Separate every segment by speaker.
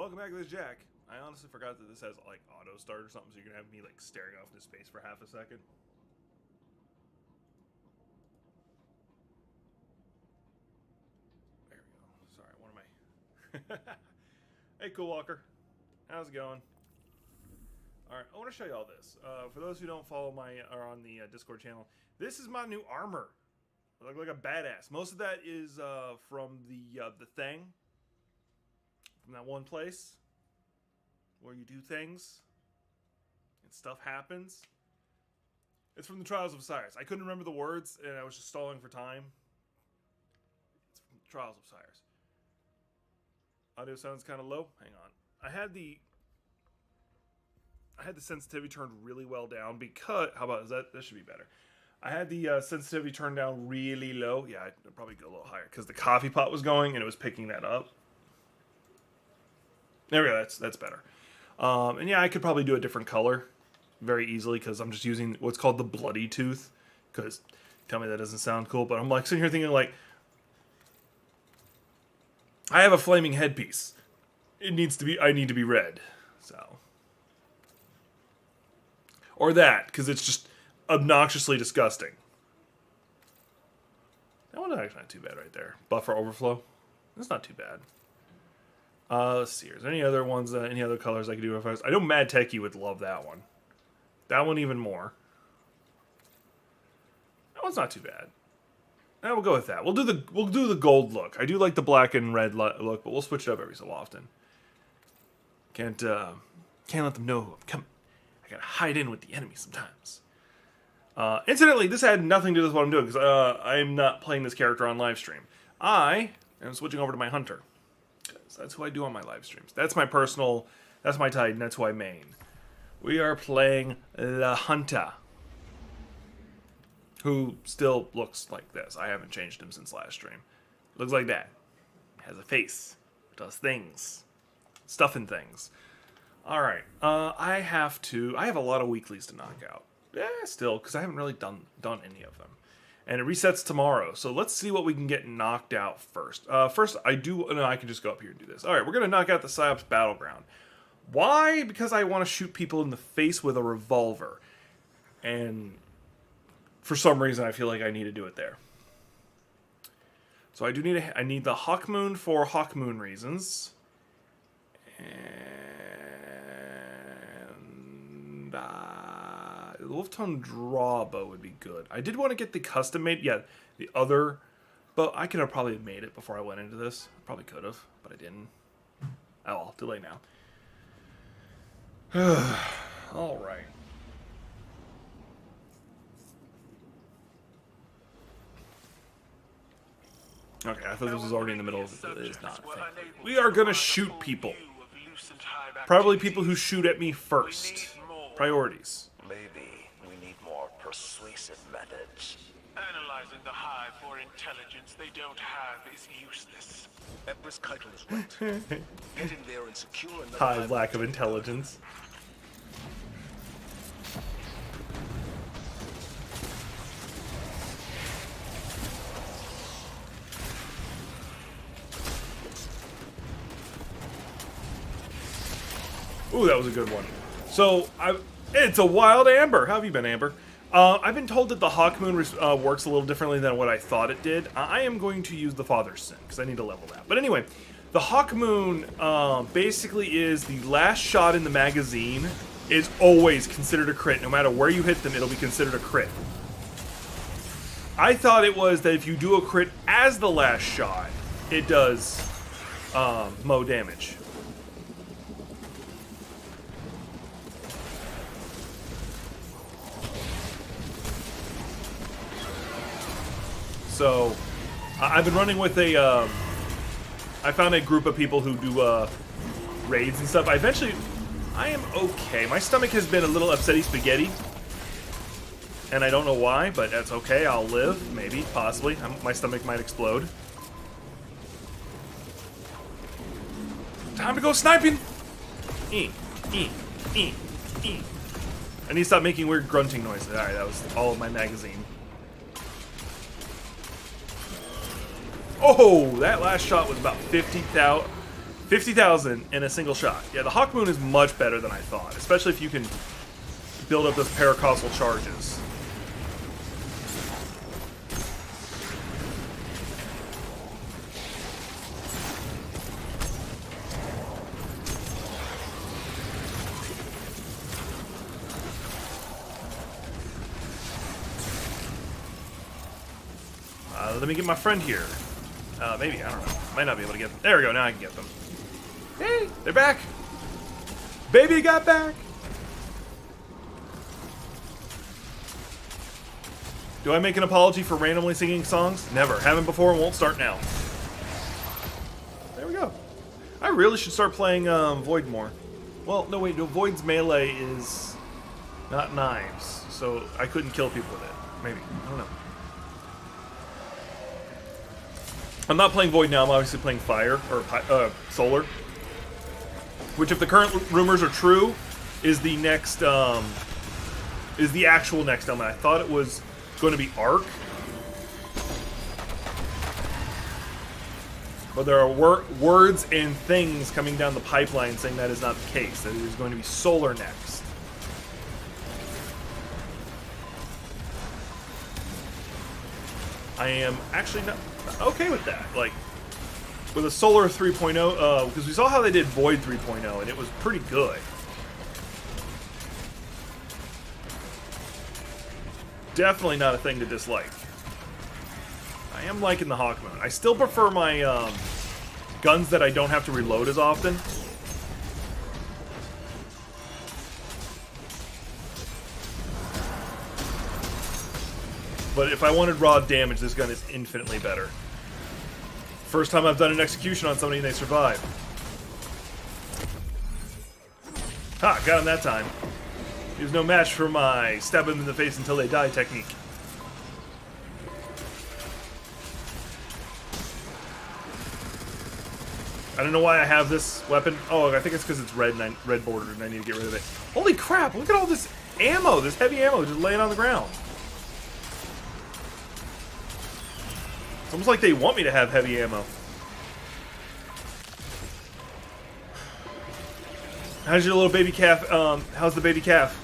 Speaker 1: welcome back to this Jack. I honestly forgot that this has like auto start or something, so you're gonna have me like staring off into space for half a second. There we go. Sorry, what am I? Hey, Cool Walker. How's it going? Alright, I want to show you all this. For those who don't follow or on the Discord channel, this is my new armor. I look like a badass. Most of that is from the thing. From that one place where you do things and stuff happens. It's from the Trials of Osiris. I couldn't remember the words and I was just stalling for time. It's from the Trials of Osiris. Audio sounds kind of low. Hang on. I had the sensitivity turned really well down because how about that should be better. I had the sensitivity turned down really low. Yeah, I'd probably go a little higher because the coffee pot was going and it was picking that up. There we go. That's better. And yeah, I could probably do a different color very easily because I'm just using what's called the bloody tooth. Because tell me that doesn't sound cool, but I'm like sitting here thinking like, I have a flaming headpiece. I need to be red. So, or that because it's just obnoxiously disgusting. That one's actually not too bad right there. Buffer overflow. That's not too bad. Let's see. Is there any other ones? Any other colors I could do? I know Mad Techie would love that one. That one even more. That one's not too bad. Now we'll go with that. We'll do the gold look. I do like the black and red look, but we'll switch it up every so often. Can't let them know who I'm coming. I gotta hide in with the enemy sometimes. Incidentally, this had nothing to do with what I'm doing because I'm not playing this character on live stream. I am switching over to my hunter. That's who I do on my live streams. That's my personal, that's my Titan, that's who I main. We are playing the Hunter, who still looks like this. I haven't changed him since last stream. Looks like that. Has a face. Does things. Stuffing things. Alright, I have a lot of weeklies to knock out. Yeah, still, because I haven't really done any of them. And it resets tomorrow, so let's see what we can get knocked out first. I can just go up here and do this. Alright, we're going to knock out the Psyops Battleground. Why? Because I want to shoot people in the face with a revolver. And for some reason, I feel like I need to do it there. So I need the Hawkmoon for Hawkmoon reasons. And the Wolf-Tongue Draw bow would be good. I did want to get the custom made. Yeah, the other bow. I could have probably made it before I went into this. Probably could have, but I didn't. Oh well, too late now. All right. Okay, I thought this was already in the middle of it. It is not. We are gonna shoot people. Probably people who shoot at me first. Priorities.
Speaker 2: Maybe we need more persuasive methods.
Speaker 3: Analyzing the Hive for intelligence they don't have is useless.
Speaker 2: Empress Keitel is right. Get in there and secure another
Speaker 1: Hive lack of intelligence. Ooh, that was a good one. So, it's a wild Amber. How have you been, Amber? I've been told that the Hawkmoon works a little differently than what I thought it did. I am going to use the Father's Sin, because I need to level that. But anyway, the Hawkmoon basically is the last shot in the magazine is always considered a crit. No matter where you hit them, it'll be considered a crit. I thought it was that if you do a crit as the last shot, it does mo damage. So, I've been running with I found a group of people who do raids and stuff. I am okay. My stomach has been a little upsetty spaghetti. And I don't know why, but that's okay. I'll live, maybe, possibly. My stomach might explode. Time to go sniping! I need to stop making weird grunting noises. Alright, that was all of my magazine. Oh, that last shot was about 50,000 50,000 in a single shot. Yeah, the Hawk Moon is much better than I thought, especially if you can build up those paracausal charges. Let me get my friend here. Maybe, I don't know. Might not be able to get them. There we go, now I can get them. Hey, they're back! Baby got back! Do I make an apology for randomly singing songs? Never. Haven't before and won't start now. There we go. I really should start playing Void more. Well, no wait, no, Void's melee is not knives, so I couldn't kill people with it. Maybe. I don't know. I'm not playing Void now, I'm obviously playing Fire, or Solar. Which, if the current rumors are true, is the next, is the actual next element. I thought it was going to be Arc. But there are words and things coming down the pipeline saying that is not the case, that it is going to be Solar next. I am actually not okay with that. Like, with a Solar 3.0, because we saw how they did Void 3.0, and it was pretty good. Definitely not a thing to dislike. I am liking the Hawk Moon. I still prefer my guns that I don't have to reload as often. But if I wanted raw damage, this gun is infinitely better. First time I've done an execution on somebody and they survive. Ha! Got him that time. He was no match for my stab them in the face until they die technique. I don't know why I have this weapon. Oh, I think it's because it's red and red bordered and I need to get rid of it. Holy crap! Look at all this ammo, this heavy ammo just laying on the ground. It's almost like they want me to have heavy ammo. How's your little baby calf? How's the baby calf?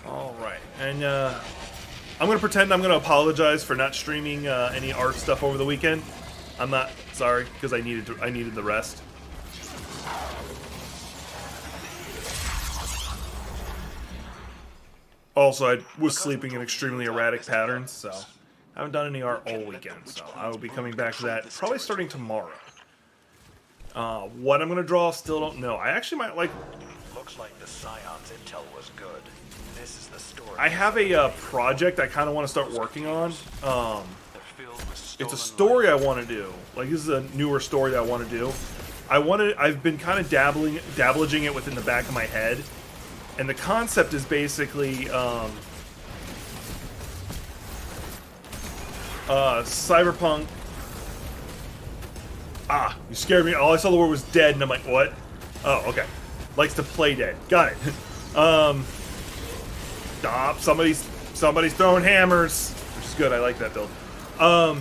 Speaker 1: All right, and I'm gonna pretend I'm gonna apologize for not streaming any art stuff over the weekend. I'm not sorry because I needed the rest. Also, I was sleeping in extremely erratic patterns, so I haven't done any art all weekend, so I will be coming back to that probably starting tomorrow. What I'm going to draw, still don't know. I actually might like...
Speaker 2: Looks like the Scion's intel was good. This is the story.
Speaker 1: I have a project I kind of want to start working on. It's a story I want to do. Like, this is a newer story that I want to do. I've been kind of dabbling it within the back of my head. And the concept is basically cyberpunk. Ah, you scared me. All I saw the word was dead, and I'm like, what? Oh, okay. Likes to play dead. Got it. Stop. Somebody's throwing hammers, which is good. I like that build. I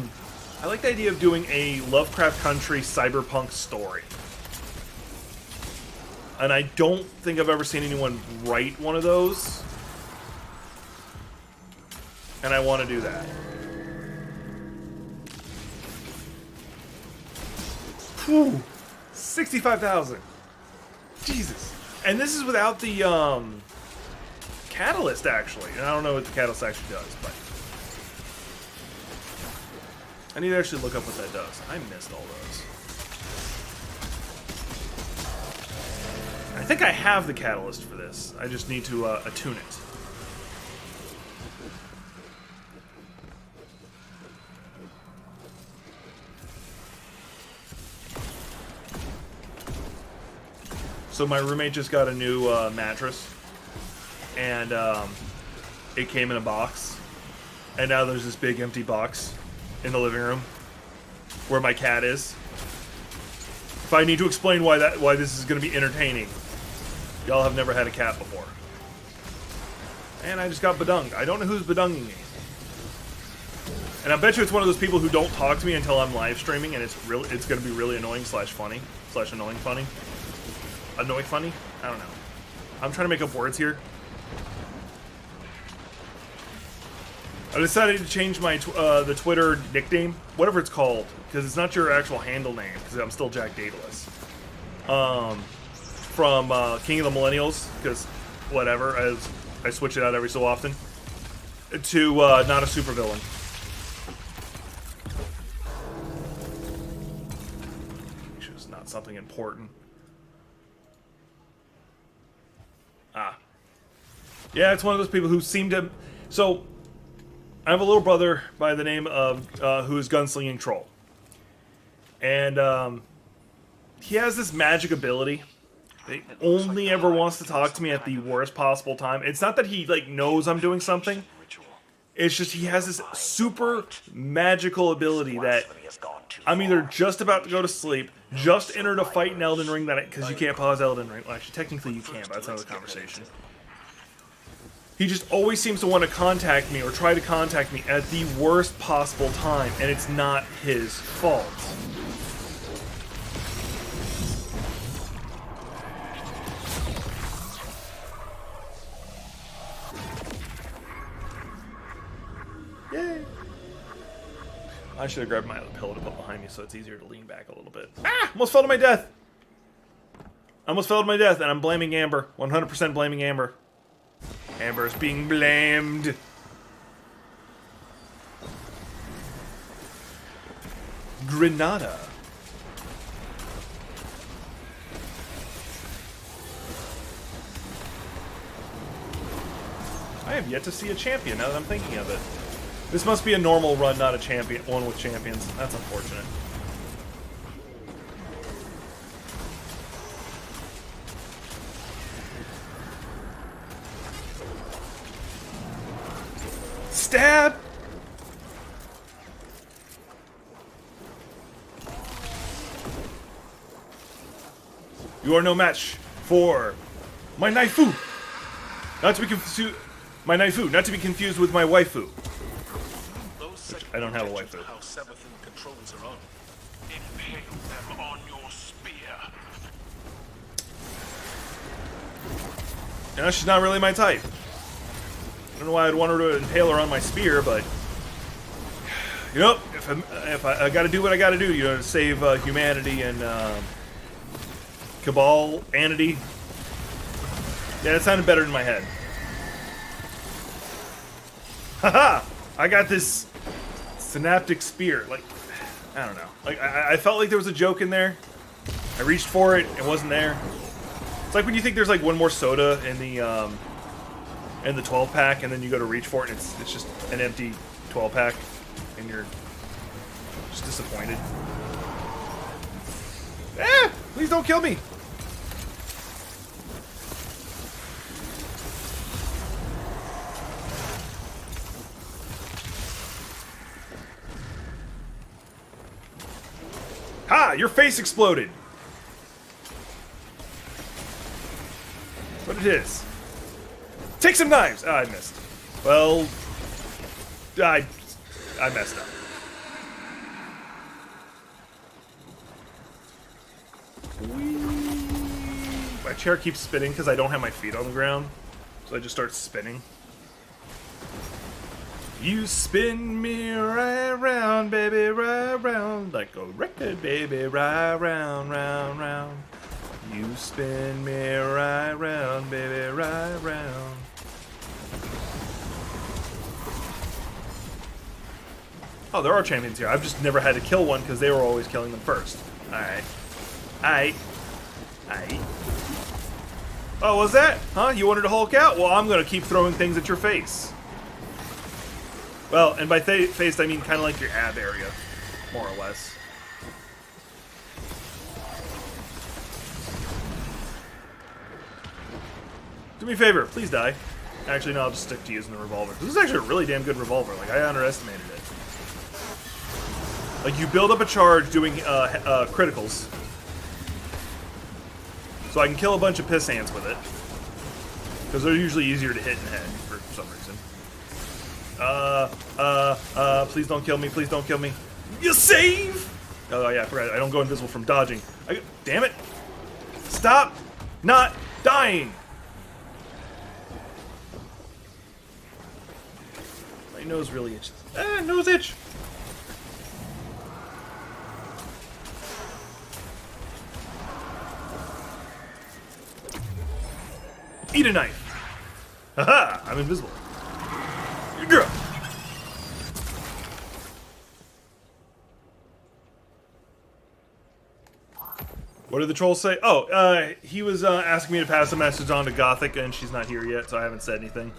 Speaker 1: like the idea of doing a Lovecraft Country cyberpunk story. And I don't think I've ever seen anyone write one of those. And I want to do that. Whew. 65,000. Jesus. And this is without the catalyst, actually. And I don't know what the catalyst actually does, but I need to actually look up what that does. I missed all those. I think I have the catalyst for this. I just need to attune it. So my roommate just got a new mattress, and it came in a box, and now there's this big empty box in the living room where my cat is. If I need to explain why this is going to be entertaining, y'all have never had a cat before. And I just got bedunged. I don't know who's bedunging me. And I bet you it's one of those people who don't talk to me until I'm live streaming, and it's going to be really annoying slash funny slash annoying funny. Annoying funny? I don't know. I'm trying to make up words here. I decided to change my the Twitter nickname, whatever it's called, because it's not your actual handle name, because I'm still Jack Daedules. From King of the Millennials, because whatever, as I switch it out every so often, to not a supervillain. Make sure it's not something important. Ah. Yeah, it's one of those people who seem to... So, I have a little brother by the name of, who's Gunslinging Troll. And, he has this magic ability. He only ever wants to talk to me at the worst possible time. It's not that he, like, knows I'm doing something. It's just he has this super magical ability that I'm either just about to go to sleep, just entered a fight in Elden Ring, that because you can't pause Elden Ring. Well, actually, technically you can, but that's another conversation. He just always seems to want to contact me or try to contact me at the worst possible time, and it's not his fault. Yay! I should have grabbed my other pillow to put behind me so it's easier to lean back a little bit. Ah! Almost fell to my death! I almost fell to my death, and I'm blaming Amber. 100% blaming Amber. Amber is being blamed. Grenada. I have yet to see a champion now that I'm thinking of it. This must be a normal run, not a champion one with champions. That's unfortunate. Stab! You are no match for my Naifu. Not to be confused. My Naifu, not to be confused with my waifu. I don't have a waifu.
Speaker 3: How Savathun controls her own. Impale them on your spear.
Speaker 1: No, she's not really my type. I don't know why I'd want her to impale her on my spear, but you know, if I got to do what I got to do, you know, to save humanity and Cabal anity. Yeah, that sounded better in my head. Haha! I got this synaptic spear. Like, I don't know. Like, I felt like there was a joke in there. I reached for it, it wasn't there. It's like when you think there's like one more soda in the 12 pack, and then you go to reach for it, and it's just an empty 12 pack, and you're just disappointed. Ah! Please don't kill me! Ha! Your face exploded! What it is? Take some knives! Ah, I missed. Well, I messed up. My chair keeps spinning because I don't have my feet on the ground, so I just start spinning. You spin me right round, baby, right round, like a record, baby, right round, round, round. You spin me right round, baby, right round. Oh, there are champions here. I've just never had to kill one because they were always killing them first. Alright. Alright. Alright. Oh, was that? Huh? You wanted to Hulk out? Well, I'm gonna keep throwing things at your face. Well, and by face, I mean kind of like your ab area, more or less. Do me a favor, please die. Actually, no, I'll just stick to using the revolver. This is actually a really damn good revolver. Like, I underestimated it. Like, you build up a charge doing criticals. So I can kill a bunch of piss ants with it. Because they're usually easier to hit in the head for some reason. Please don't kill me. Please don't kill me. You save! Oh, yeah, I forgot. I don't go invisible from dodging. Damn it. Stop not dying. My nose really itches. Nose itch. Eat a knife. Haha, I'm invisible. Girl. What did the troll say? Oh, he was asking me to pass a message on to Gothic, and she's not here yet, so I haven't said anything.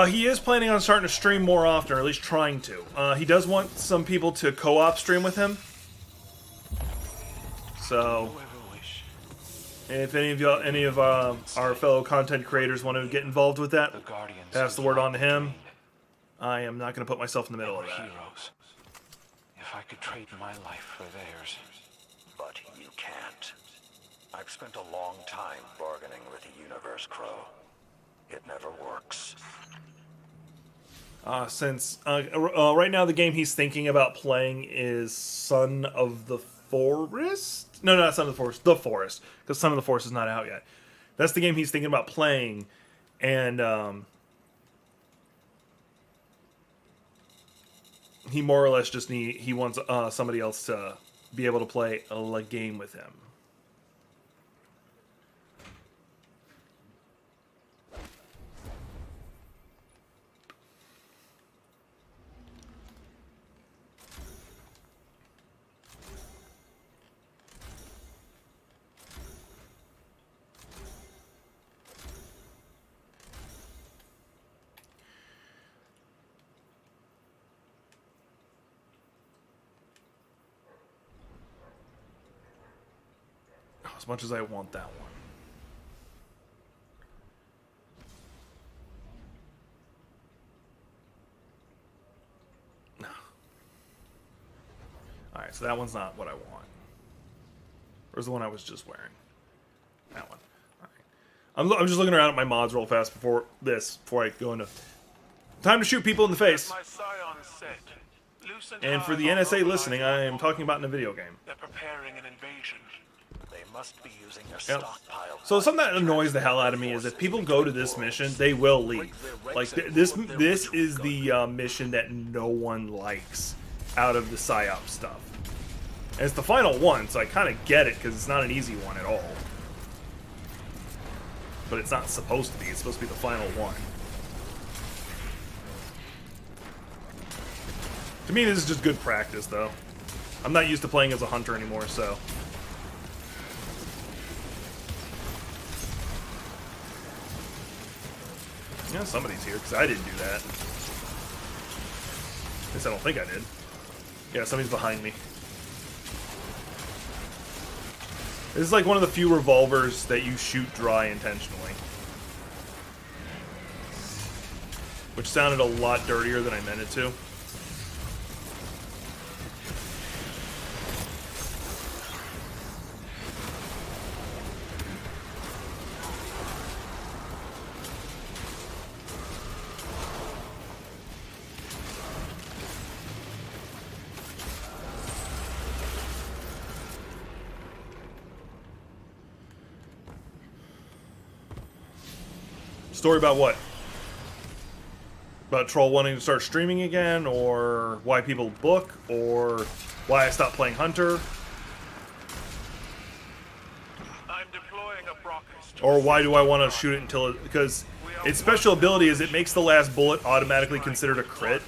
Speaker 1: He is planning on starting to stream more often, or at least trying to. He does want some people to co-op stream with him. So, if any of our fellow content creators want to get involved with that, pass the word on to him. I am not going to put myself in the middle of that.
Speaker 2: Heroes. If I could trade my life for theirs.
Speaker 4: But you can't. I've spent a long time bargaining with the Universe Crow. It never works.
Speaker 1: Since right now the game he's thinking about playing is Son of the Forest? No, not Son of the Forest. The Forest. Because Son of the Forest is not out yet. That's the game he's thinking about playing. And he more or less just he wants somebody else to be able to play a game with him. As much as I want that one. No. Alright, so that one's not what I want. Where's the one I was just wearing? That one. Alright. I'm just looking around at my mods real fast before I go into... Time to shoot people in the face! And for the NSA listening, I am talking about in a video game.
Speaker 3: They're preparing an invasion.
Speaker 4: They must be using their
Speaker 1: Yep.
Speaker 4: stockpile.
Speaker 1: So something that annoys the hell out of me is if people go to this mission, they will leave. Like this is the mission that no one likes out of the PSYOP stuff. And it's the final one, so I kind of get it because it's not an easy one at all. But it's not supposed to be. It's supposed to be the final one. To me, this is just good practice, though. I'm not used to playing as a hunter anymore, so... Yeah, somebody's here, because I didn't do that. At least I don't think I did. Yeah, somebody's behind me. This is like one of the few revolvers that you shoot dry intentionally. Which sounded a lot dirtier than I meant it to. Story about what? About Troll wanting to start streaming again, or why people book, or why I stopped playing Hunter,
Speaker 3: I'm deploying a rocket.
Speaker 1: or why do I want to shoot it until it... Because its special ability is it makes the last bullet automatically considered a crit.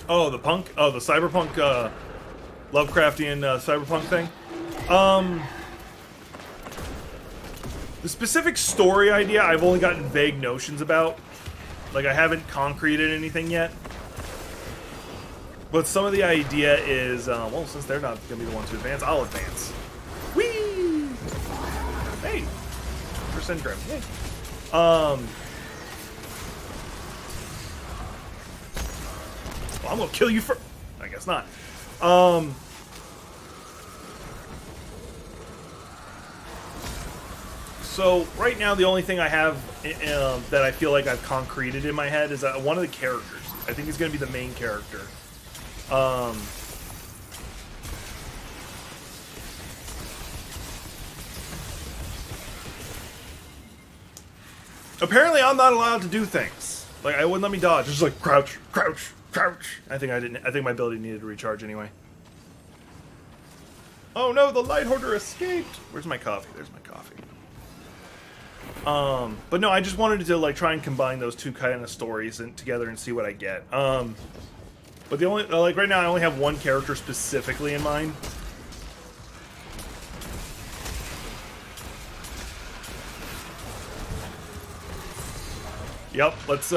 Speaker 1: Oh, the punk? Oh, the cyberpunk, Lovecraftian cyberpunk thing? The specific story idea I've only gotten vague notions about. Like, I haven't concreted anything yet. But some of the idea is, well, since they're not going to be the ones to advance, I'll advance. Whee! Hey! Percent grim. Yay. Well, I'm going to kill you first. I guess not. So, right now, the only thing I have that I feel like I've concreted in my head is one of the characters. I think he's going to be the main character. Apparently, I'm not allowed to do things. Like, I wouldn't let me dodge. Just like crouch, crouch, crouch. I think my ability needed to recharge anyway. Oh no, the light hoarder escaped. Where's my coffee? There's my coffee. But no, I just wanted to like try and combine those two kind of stories together and see what I get. But the only like right now I only have one character specifically in mind. Yep, let's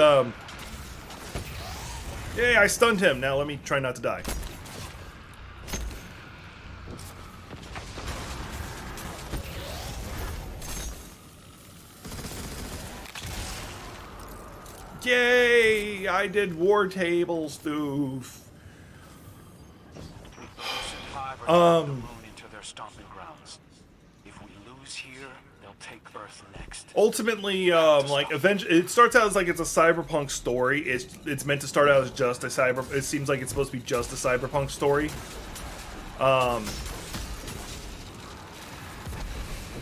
Speaker 1: yay, I stunned him. Now let me try not to die. Yay! I did war table stuff.
Speaker 3: Hive are alone into their stomping grounds. If we lose here, they'll take Earth next.
Speaker 1: Ultimately, like eventually, it starts out as like it's a cyberpunk story. It's meant to start out as just a cyber. It seems like it's supposed to be just a cyberpunk story.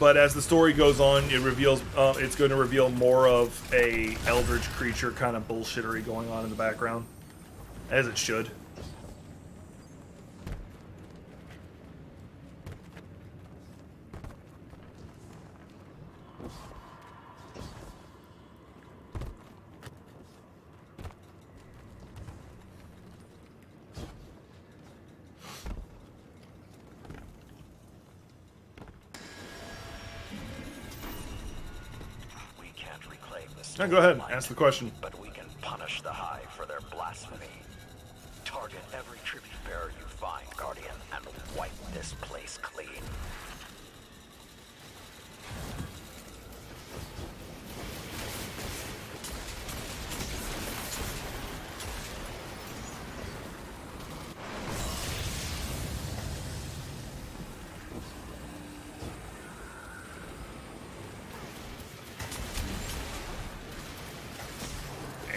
Speaker 1: But as the story goes on, it reveals it's going to reveal more of a eldritch creature kind of bullshittery going on in the background, as it should. Now go ahead, ask the question.
Speaker 4: But we can punish the Hive for their blasphemy. Target every tribute bearer you find, Guardian, and wipe this place clean.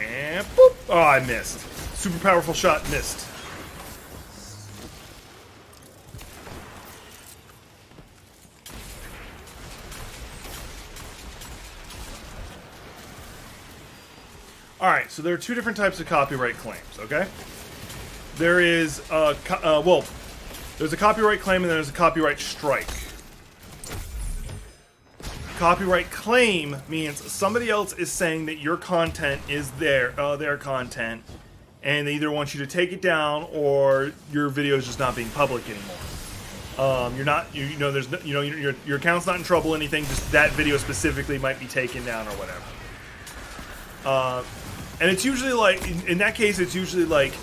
Speaker 1: And boop! Oh, I missed. Super powerful shot, missed. Alright, so there are two different types of copyright claims, okay? There is, well, there's a copyright claim and there's a copyright strike. Copyright claim means somebody else is saying that your content is their content, and they either want you to take it down or your video is just not being public anymore. You're not, you know, there's, you know, your account's not in trouble, anything. Just that video specifically might be taken down or whatever. And it's usually like, in that case, it's usually like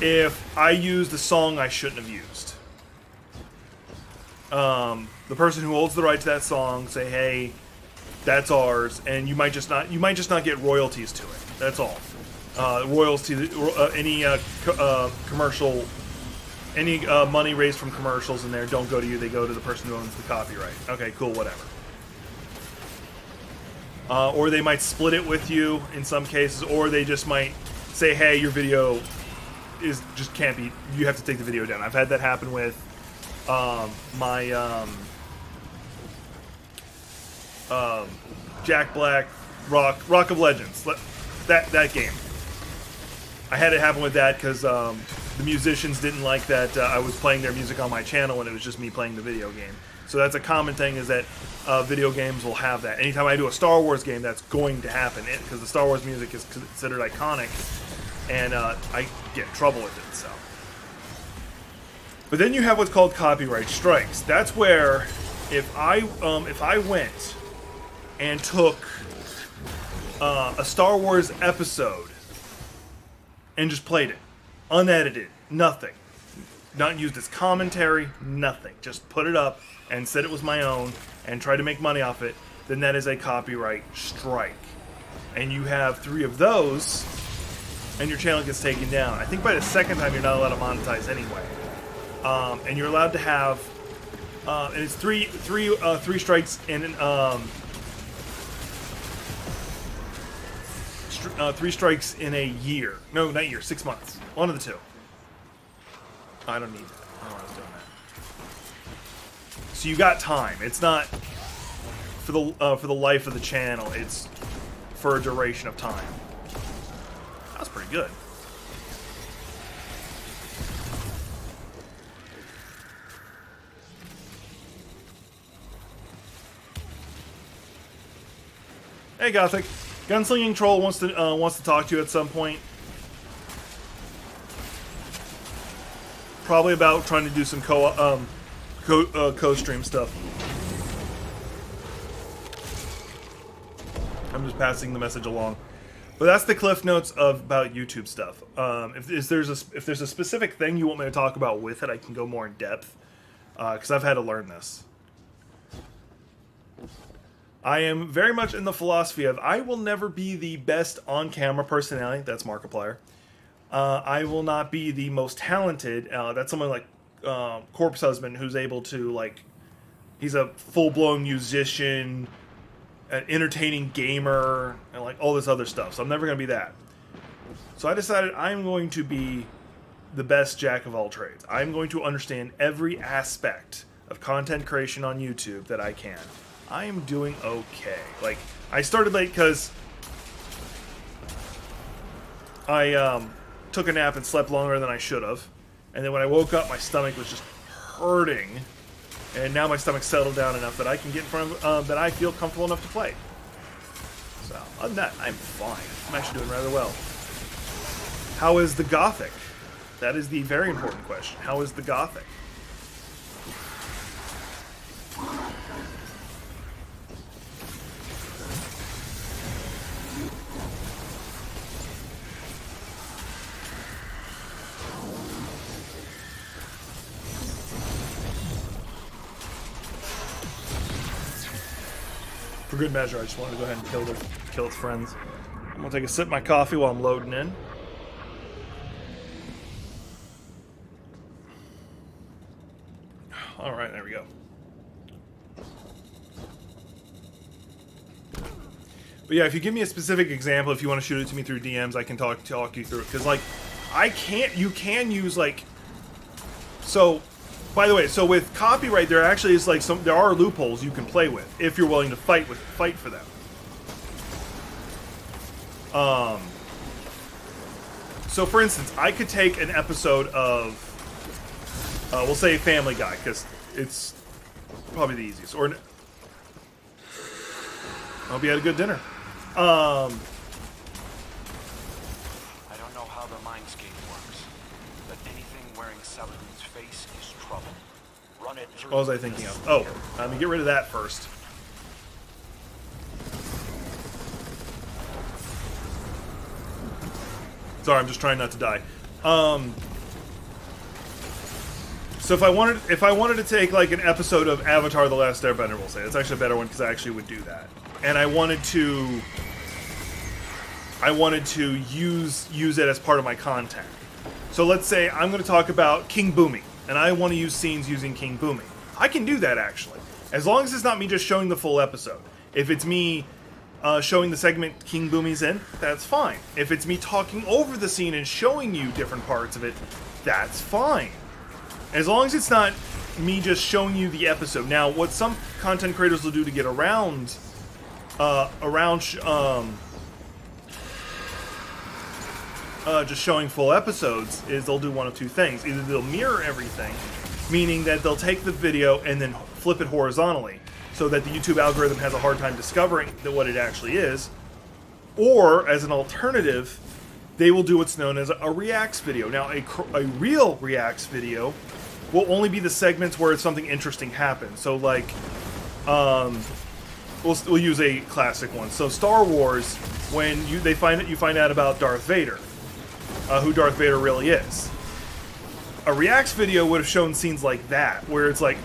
Speaker 1: if I used a song I shouldn't have used. The person who holds the right to that song say, "Hey, that's ours," and you might just not get royalties to it. That's all. Royalties, any commercial, any money raised from commercials in there don't go to you. They go to the person who owns the copyright. Okay, cool, whatever. Or they might split it with you in some cases, or they just might say, "Hey, your video just can't be. You have to take the video down." I've had that happen with my Jack Black Rock of Legends, that game. I had it happen with that because the musicians didn't like that I was playing their music on my channel and it was just me playing the video game. So that's a common thing, is that video games will have that. Anytime I do a Star Wars game, that's going to happen because the Star Wars music is considered iconic, and I get in trouble with it. So. But then you have what's called copyright strikes. That's where if I went and took a Star Wars episode and just played it, unedited, nothing. Not used as commentary, nothing. Just put it up and said it was my own and tried to make money off it, then that is a copyright strike. And you have 3 of those, and your channel gets taken down. I think by the second time you're not allowed to monetize anyway. And you're allowed to have, and it's three strikes in 3 strikes in a year. No, not year, 6 months. One of the 2. I don't need that. I don't want to do that. So you got time. It's not for the life of the channel. It's for a duration of time. That's pretty good. Hey, Gothic. Gunslinging Troll wants to talk to you at some point. Probably about trying to do some co-stream stuff. I'm just passing the message along. But that's the cliff notes about YouTube stuff. If there's a specific thing you want me to talk about with it, I can go more in depth. Because I've had to learn this. I am very much in the philosophy of I will never be the best on-camera personality. That's Markiplier. I will not be the most talented. That's someone like Corpse Husband, who's able to, like, he's a full-blown musician, an entertaining gamer, and like all this other stuff. So I'm never going to be that. So I decided I'm going to be the best jack of all trades. I'm going to understand every aspect of content creation on YouTube that I can. I am doing okay. Like, I started late because I took a nap and slept longer than I should have. And then when I woke up, my stomach was just hurting. And now my stomach's settled down enough that I can get in front of, that I feel comfortable enough to play. So, other than that, I'm fine. I'm actually doing rather well. How is the Gothic? That is the very important question. How is the Gothic? For good measure, I just wanted to go ahead and kill its friends. I'm gonna take a sip of my coffee while I'm loading in. All right, there we go. But yeah, if you give me a specific example, if you want to shoot it to me through DMs, I can talk you through it. Because like, you can use like, so. By the way, so with copyright, there actually is like there are loopholes you can play with if you're willing to fight for them. So for instance, I could take an episode of, we'll say Family Guy, because it's probably the easiest. Or I hope you had a good dinner.
Speaker 3: I don't know how the mindscape works, but anything wearing Savathun's face is trouble. Run it through.
Speaker 1: What was I thinking of? Oh, let me get rid of that first. Sorry, I'm just trying not to die. So if I wanted to take like an episode of Avatar: The Last Airbender, we'll say it's actually a better one because I actually would do that, and I wanted to use it as part of my content. So let's say I'm going to talk about King Boomy, and I want to use scenes using King Boomy. I can do that actually, as long as it's not me just showing the full episode. If it's me showing the segment King Boomy's in, that's fine. If it's me talking over the scene and showing you different parts of it, that's fine. As long as it's not me just showing you the episode. Now, what some content creators will do to get around just showing full episodes is they'll do one of two things. Either they'll mirror everything, meaning that they'll take the video and then flip it horizontally, so that the YouTube algorithm has a hard time discovering what it actually is. Or, as an alternative, they will do what's known as a reacts video. Now, a real reacts video will only be the segments where something interesting happens. So, like, we'll use a classic one. So, Star Wars, when you find out about Darth Vader, who Darth Vader really is. A Reacts video would have shown scenes like that, where it's like,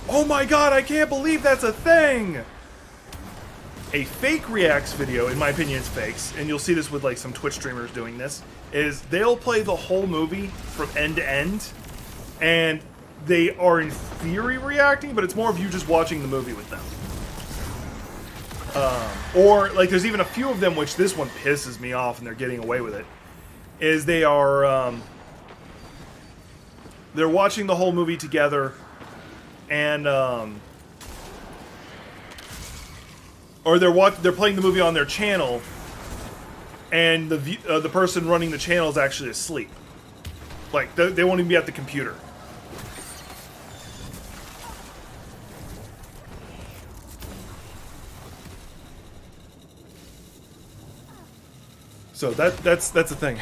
Speaker 1: oh my god, I can't believe that's a thing! A fake Reacts video, in my opinion it's fakes, and you'll see this with like some Twitch streamers doing this, is they'll play the whole movie from end to end, and they are in theory reacting, but it's more of you just watching the movie with them. Or, like, there's even a few of them, which this one pisses me off, and they're getting away with it, is they are, they're watching the whole movie together, and, or they're playing the movie on their channel, and the person running the channel is actually asleep. Like, they won't even be at the computer. So that's the thing.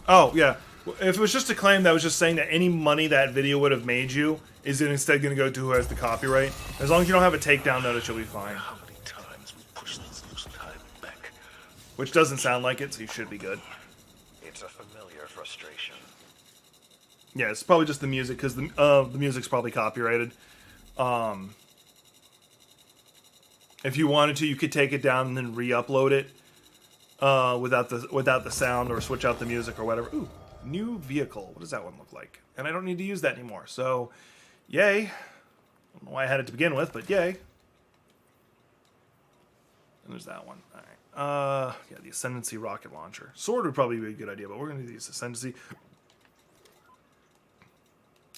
Speaker 1: Oh, yeah. If it was just a claim that was just saying that any money that video would have made you is instead going to go to who has the copyright, as long as you don't have a takedown notice, you'll be fine.
Speaker 3: How many times we push this loose time back?
Speaker 1: Which doesn't sound like it, so you should be good.
Speaker 2: It's a familiar frustration.
Speaker 1: Yeah, it's probably just the music, because the music's probably copyrighted. If you wanted to, you could take it down and then re-upload it without the sound, or switch out the music or whatever. Ooh, new vehicle. What does that one look like? And I don't need to use that anymore. So, yay. I don't know why I had it to begin with, but yay. And there's that one. All right. Yeah, the Ascendancy rocket launcher. Sword would probably be a good idea, but we're going to use Ascendancy.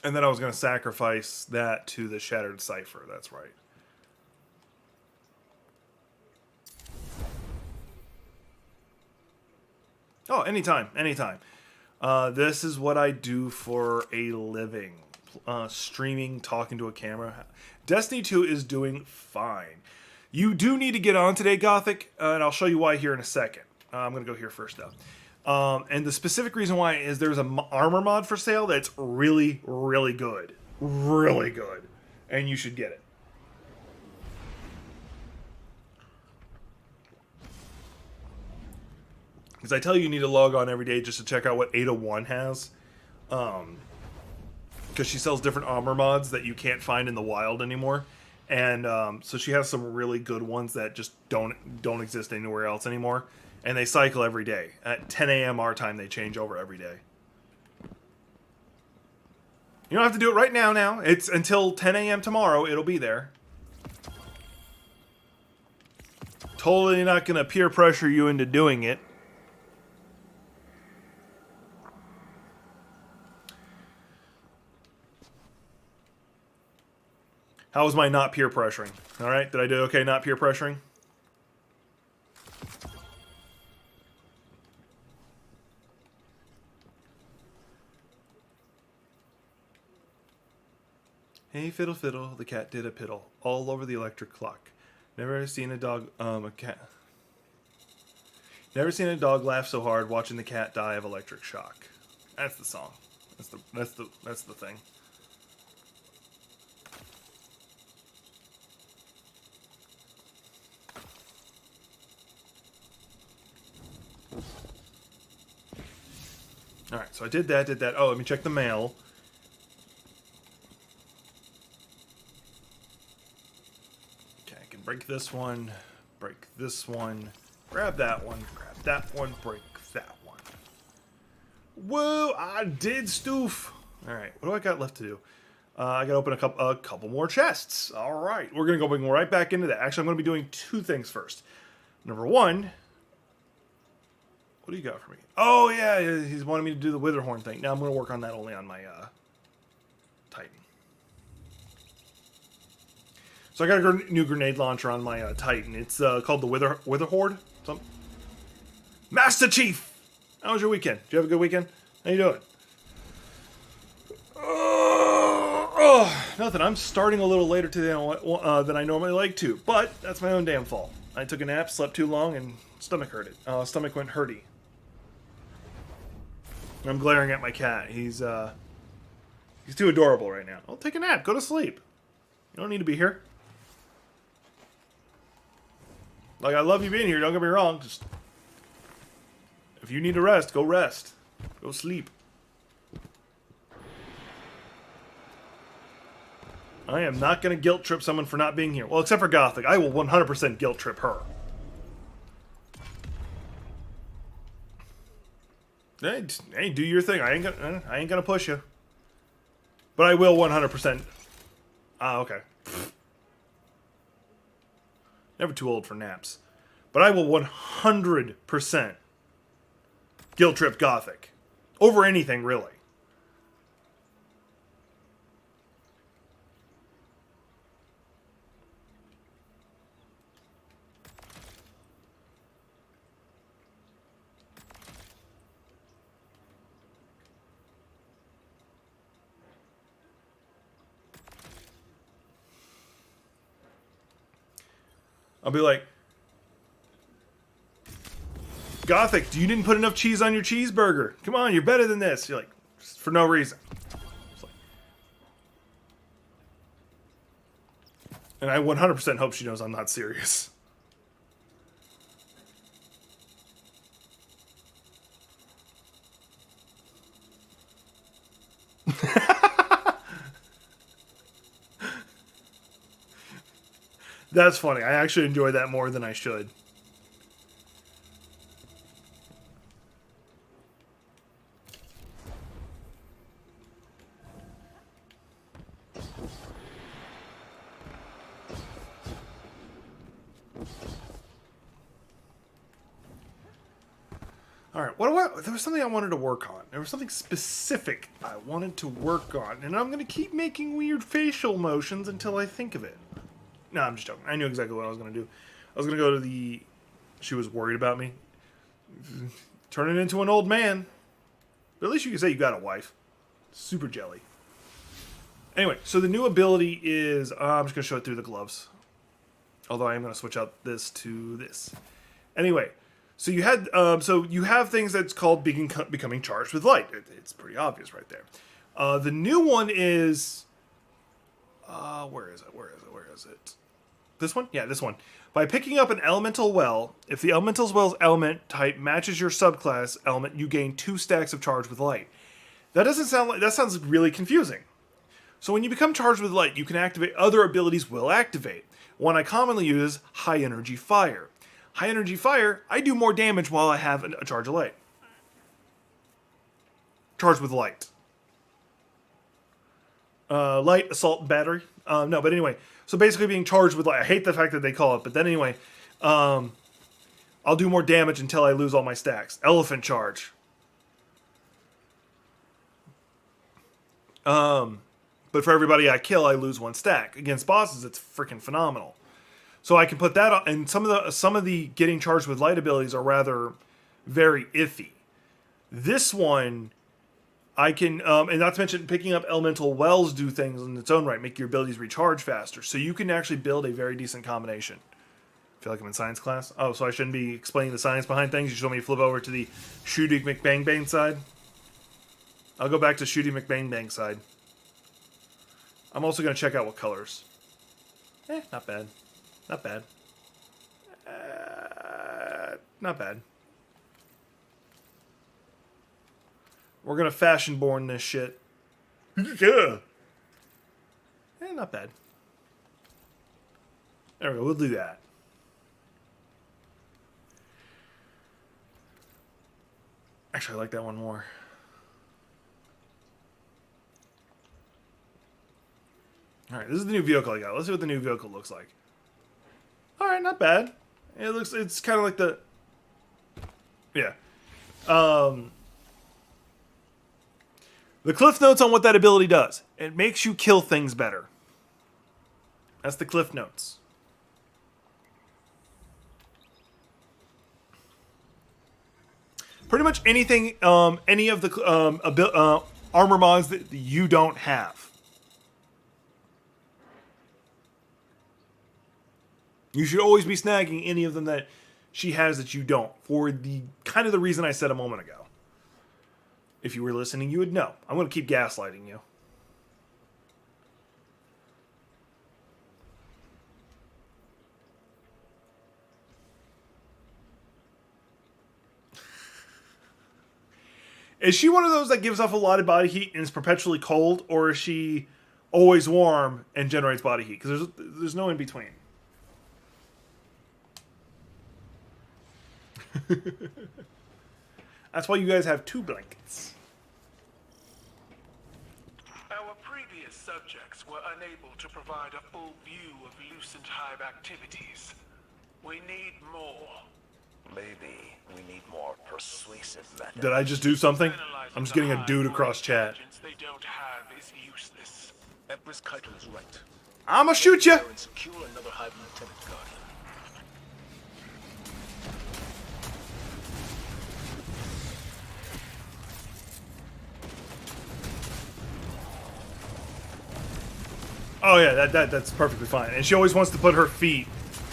Speaker 1: And then I was going to sacrifice that to the Shattered Cipher. That's right. Oh, anytime, anytime. This is what I do for a living. Streaming, talking to a camera. Destiny 2 is doing fine. You do need to get on today, Gothic, and I'll show you why here in a second. I'm going to go here first, though. And the specific reason why is there's an armor mod for sale that's really, really good. Really good. And you should get it. Because I tell you need to log on every day just to check out what Ada 1 has. Because she sells different armor mods that you can't find in the wild anymore. And so she has some really good ones that just don't exist anywhere else anymore. And they cycle every day. At 10 a.m. our time, they change over every day. You don't have to do it right now. It's until 10 a.m. tomorrow. It'll be there. Totally not going to peer pressure you into doing it. How was my not peer pressuring? All right, did I do okay not peer pressuring? Hey, fiddle, fiddle, the cat did a piddle all over the electric clock. Never seen a dog, a cat. Never seen a dog laugh so hard watching the cat die of electric shock. That's the song. That's the thing. Alright, so I did that. Oh, let me check the mail. Okay, I can break this one, grab that one, break that one. Whoa, I did stoof. Alright, what do I got left to do? I gotta open a couple more chests. Alright, we're gonna go right back into that. Actually, I'm gonna be doing two things first. Number one, what do you got for me? Oh, yeah, he's wanting me to do the Witherhorn thing. Now I'm going to work on that only on my Titan. So I got a new grenade launcher on my Titan. It's called the Witherhorde. Something. Master Chief! How was your weekend? Did you have a good weekend? How you doing? Nothing. I'm starting a little later today than I normally like to. But that's my own damn fault. I took a nap, slept too long, and stomach hurted. Stomach went hurty. I'm glaring at my cat. He's too adorable right now. Oh, take a nap. Go to sleep. You don't need to be here. Like, I love you being here, don't get me wrong. Just, if you need to rest, go rest. Go sleep. I am not going to guilt trip someone for not being here. Well, except for Gothic. I will 100% guilt trip her. Hey, do your thing. I ain't gonna push you. But I will 100%. Ah, okay. Never too old for naps. But I will 100% guilt trip Gothic. Over anything, really. I'll be like, Gothic, you didn't put enough cheese on your cheeseburger. Come on, you're better than this. You're like, for no reason. And I 100% hope she knows I'm not serious. That's funny. I actually enjoy that more than I should. Alright, there was something I wanted to work on. There was something specific I wanted to work on. And I'm going to keep making weird facial motions until I think of it. No, I'm just joking. I knew exactly what I was going to do. I was going to go to the... She was worried about me. Turning into an old man. But at least you can say you got a wife. Super jelly. Anyway, so the new ability is... I'm just going to show it through the gloves. Although I am going to switch out this to this. Anyway, so you had... so you have things that's called becoming charged with light. It's pretty obvious right there. The new one is... where is it? This one? Yeah, this one. By picking up an elemental well, if the elemental well's element type matches your subclass element, you gain 2 stacks of charge with light. That sounds really confusing. So when you become charged with light, you can activate other abilities will activate. One I commonly use is high energy fire. High energy fire, I do more damage while I have a charge of light. Charged with light. Light, assault, and battery. No, but anyway. So basically being charged with light. I hate the fact that they call it, but then anyway. I'll do more damage until I lose all my stacks. Elephant charge. But for everybody I kill, I lose 1 stack. Against bosses, it's freaking phenomenal. So I can put that on, and some of the getting charged with light abilities are rather very iffy. This one... I can, and not to mention, picking up elemental wells do things in its own right, make your abilities recharge faster. So you can actually build a very decent combination. I feel like I'm in science class. Oh, so I shouldn't be explaining the science behind things. You just want me to flip over to the Shooty McBang side? I'll go back to Shooty McBang side. I'm also going to check out what colors. Not bad. Not bad. Not bad. We're gonna fashion born this shit. Yeah. Not bad. There we go, we'll do that. Actually, I like that one more. Alright, this is the new vehicle I got. Let's see what the new vehicle looks like. Alright, not bad. It's kind of like the... Yeah. The cliff notes on what that ability does. It makes you kill things better. That's the cliff notes. Pretty much anything, any of the armor mods that you don't have. You should always be snagging any of them that she has that you don't. For the kind of the reason I said a moment ago. If you were listening, you would know. I'm going to keep gaslighting you. Is she one of those that gives off a lot of body heat and is perpetually cold, or is she always warm and generates body heat? Because there's no in between. That's why you guys have 2 blankets.
Speaker 3: Our previous subjects were unable to provide a full view of Lucent Hive activities. We need more.
Speaker 4: Maybe we need more persuasive methods.
Speaker 1: Did I just do something?
Speaker 3: Analyzing
Speaker 1: I'm just
Speaker 3: the
Speaker 1: getting a
Speaker 3: Hive
Speaker 1: dude
Speaker 3: for
Speaker 1: across chat.
Speaker 3: intelligence they don't have is useless.
Speaker 5: Empress Keitel is right.
Speaker 1: I'ma shoot you.
Speaker 5: And secure another Hive Lieutenant Guardian.
Speaker 1: Oh yeah, that's perfectly fine. And she always wants to put her feet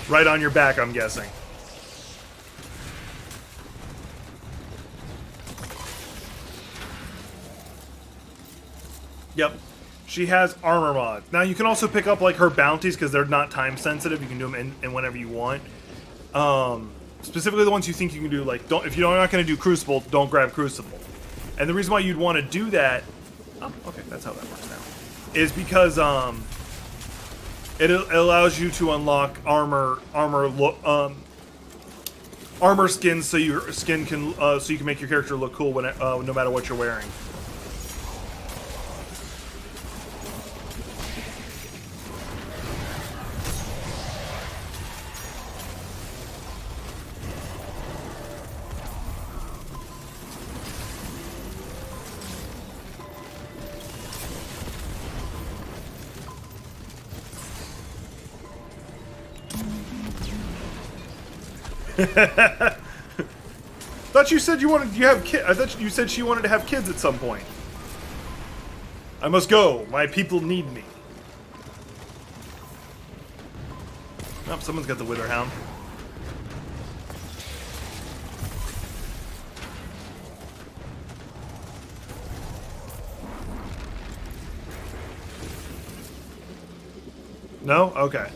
Speaker 1: right on your back, I'm guessing. Yep. She has armor mods. Now you can also pick up like her bounties because they're not time sensitive. You can do them in whenever you want. Specifically the ones you think you can do. Like, if you're not going to do Crucible, don't grab Crucible. And the reason why you'd want to do that, oh, okay, that's how that works now, is because it allows you to unlock armor skins, so your skin can so you can make your character look cool when no matter what you're wearing. Thought you said you have kids. I thought you said she wanted to have kids at some point. I must go. My people need me. Oh, someone's got the Wither Hound. No? Okay.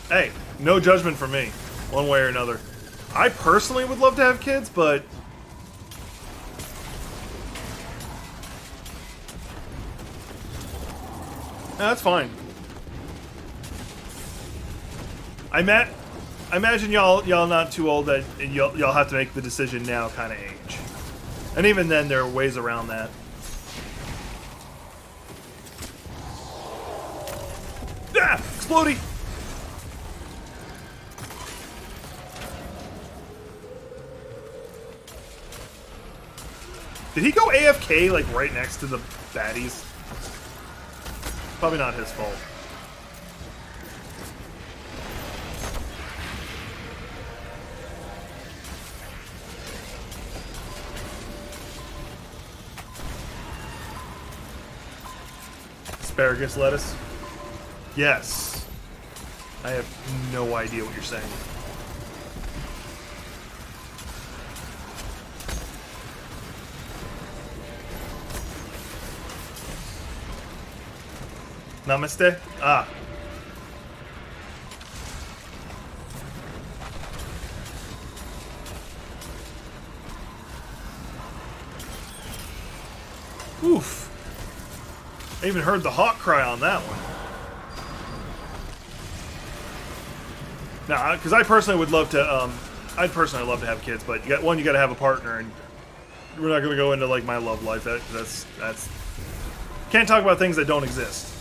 Speaker 1: Hey, no judgment from me, one way or another. I personally would love to have kids, but no, that's fine. I imagine y'all not too old that y'all have to make the decision now kind of age. And even then, there are ways around that. Ah! Explodey! Did he go AFK, like, right next to the baddies? Probably not his fault. Asparagus lettuce? Yes. I have no idea what you're saying. Namaste? Ah. Oof. I even heard the hawk cry on that one. Now, because I personally would love to, I'd personally love to have kids, but you got to have a partner, and we're not going to go into, like, my love life. That's can't talk about things that don't exist.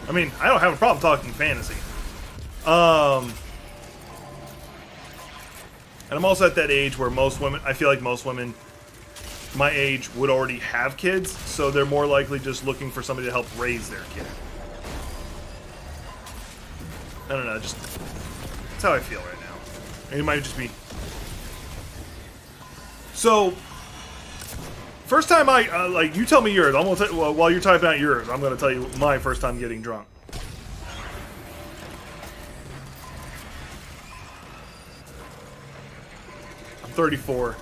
Speaker 1: I mean, I don't have a problem talking fantasy. And I'm also at that age where I feel like most women my age would already have kids, so they're more likely just looking for somebody to help raise their kid. I don't know, that's how I feel right now. And it might just be... So, first time like, you tell me yours. I'm gonna well, while you're typing out yours, I'm gonna tell you my first time getting drunk. I'm 34.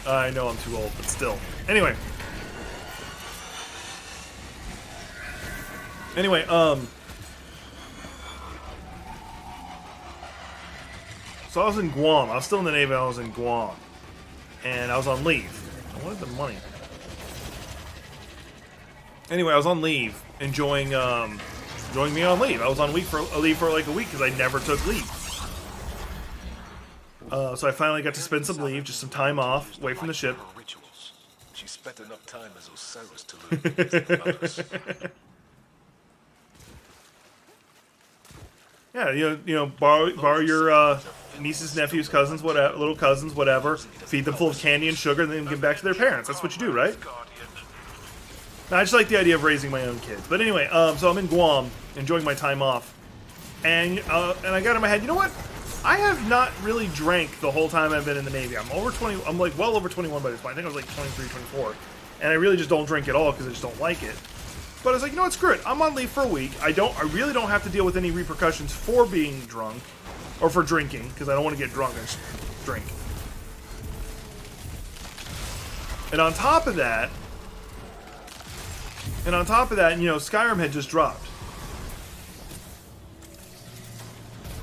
Speaker 1: I know I'm too old, but still. Anyway, So I was in Guam. I was still in the Navy. I was in Guam, and I was on leave. I wanted the money. Anyway, I was on leave, enjoying me on leave. I was on leave for like a week because I never took leave. So I finally got to spend some leave, just some time off, away from the ship.
Speaker 5: Rituals. She spent enough time as Osiris to learn others.
Speaker 1: Yeah, you know, borrow your nieces, nephews, cousins, whatever, little cousins, whatever. Feed them full of candy and sugar, and then give back to their parents. That's what you do, right? Now, I just like the idea of raising my own kids. But anyway, so I'm in Guam, enjoying my time off, and I got in my head, you know what? I have not really drank the whole time I've been in the Navy. I'm over 20. I'm like well over 21 by this point. I think I was like 23, 24, and I really just don't drink at all because I just don't like it. But I was like, you know what, screw it. I'm on leave for a week. I really don't have to deal with any repercussions for being drunk or for drinking because I don't want to get drunk and just drink. And on top of that, you know, Skyrim had just dropped.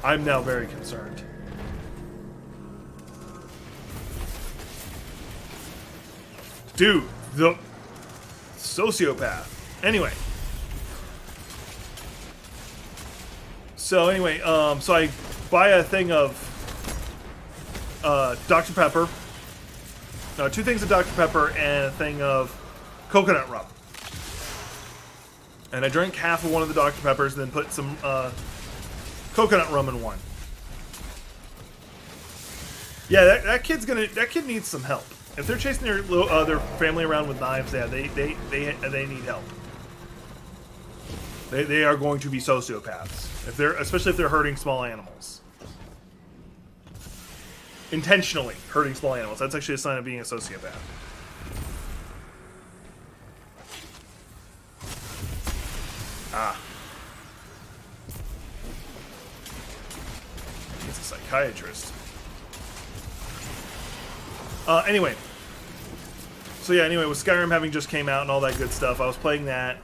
Speaker 1: I'm now very concerned. Dude, the sociopath. Anyway. So I buy a thing of Dr. Pepper. Two things of Dr. Pepper and a thing of coconut rum. And I drank half of one of the Dr. Peppers and then put some coconut rum in one. Yeah, that kid needs some help. If they're chasing their family around with knives, yeah, they need help. They are going to be sociopaths especially if they're hurting small animals. Intentionally hurting small animals. That's actually a sign of being a sociopath. Ah. He's a psychiatrist. Anyway. So yeah, anyway, with Skyrim having just came out and all that good stuff, I was playing that.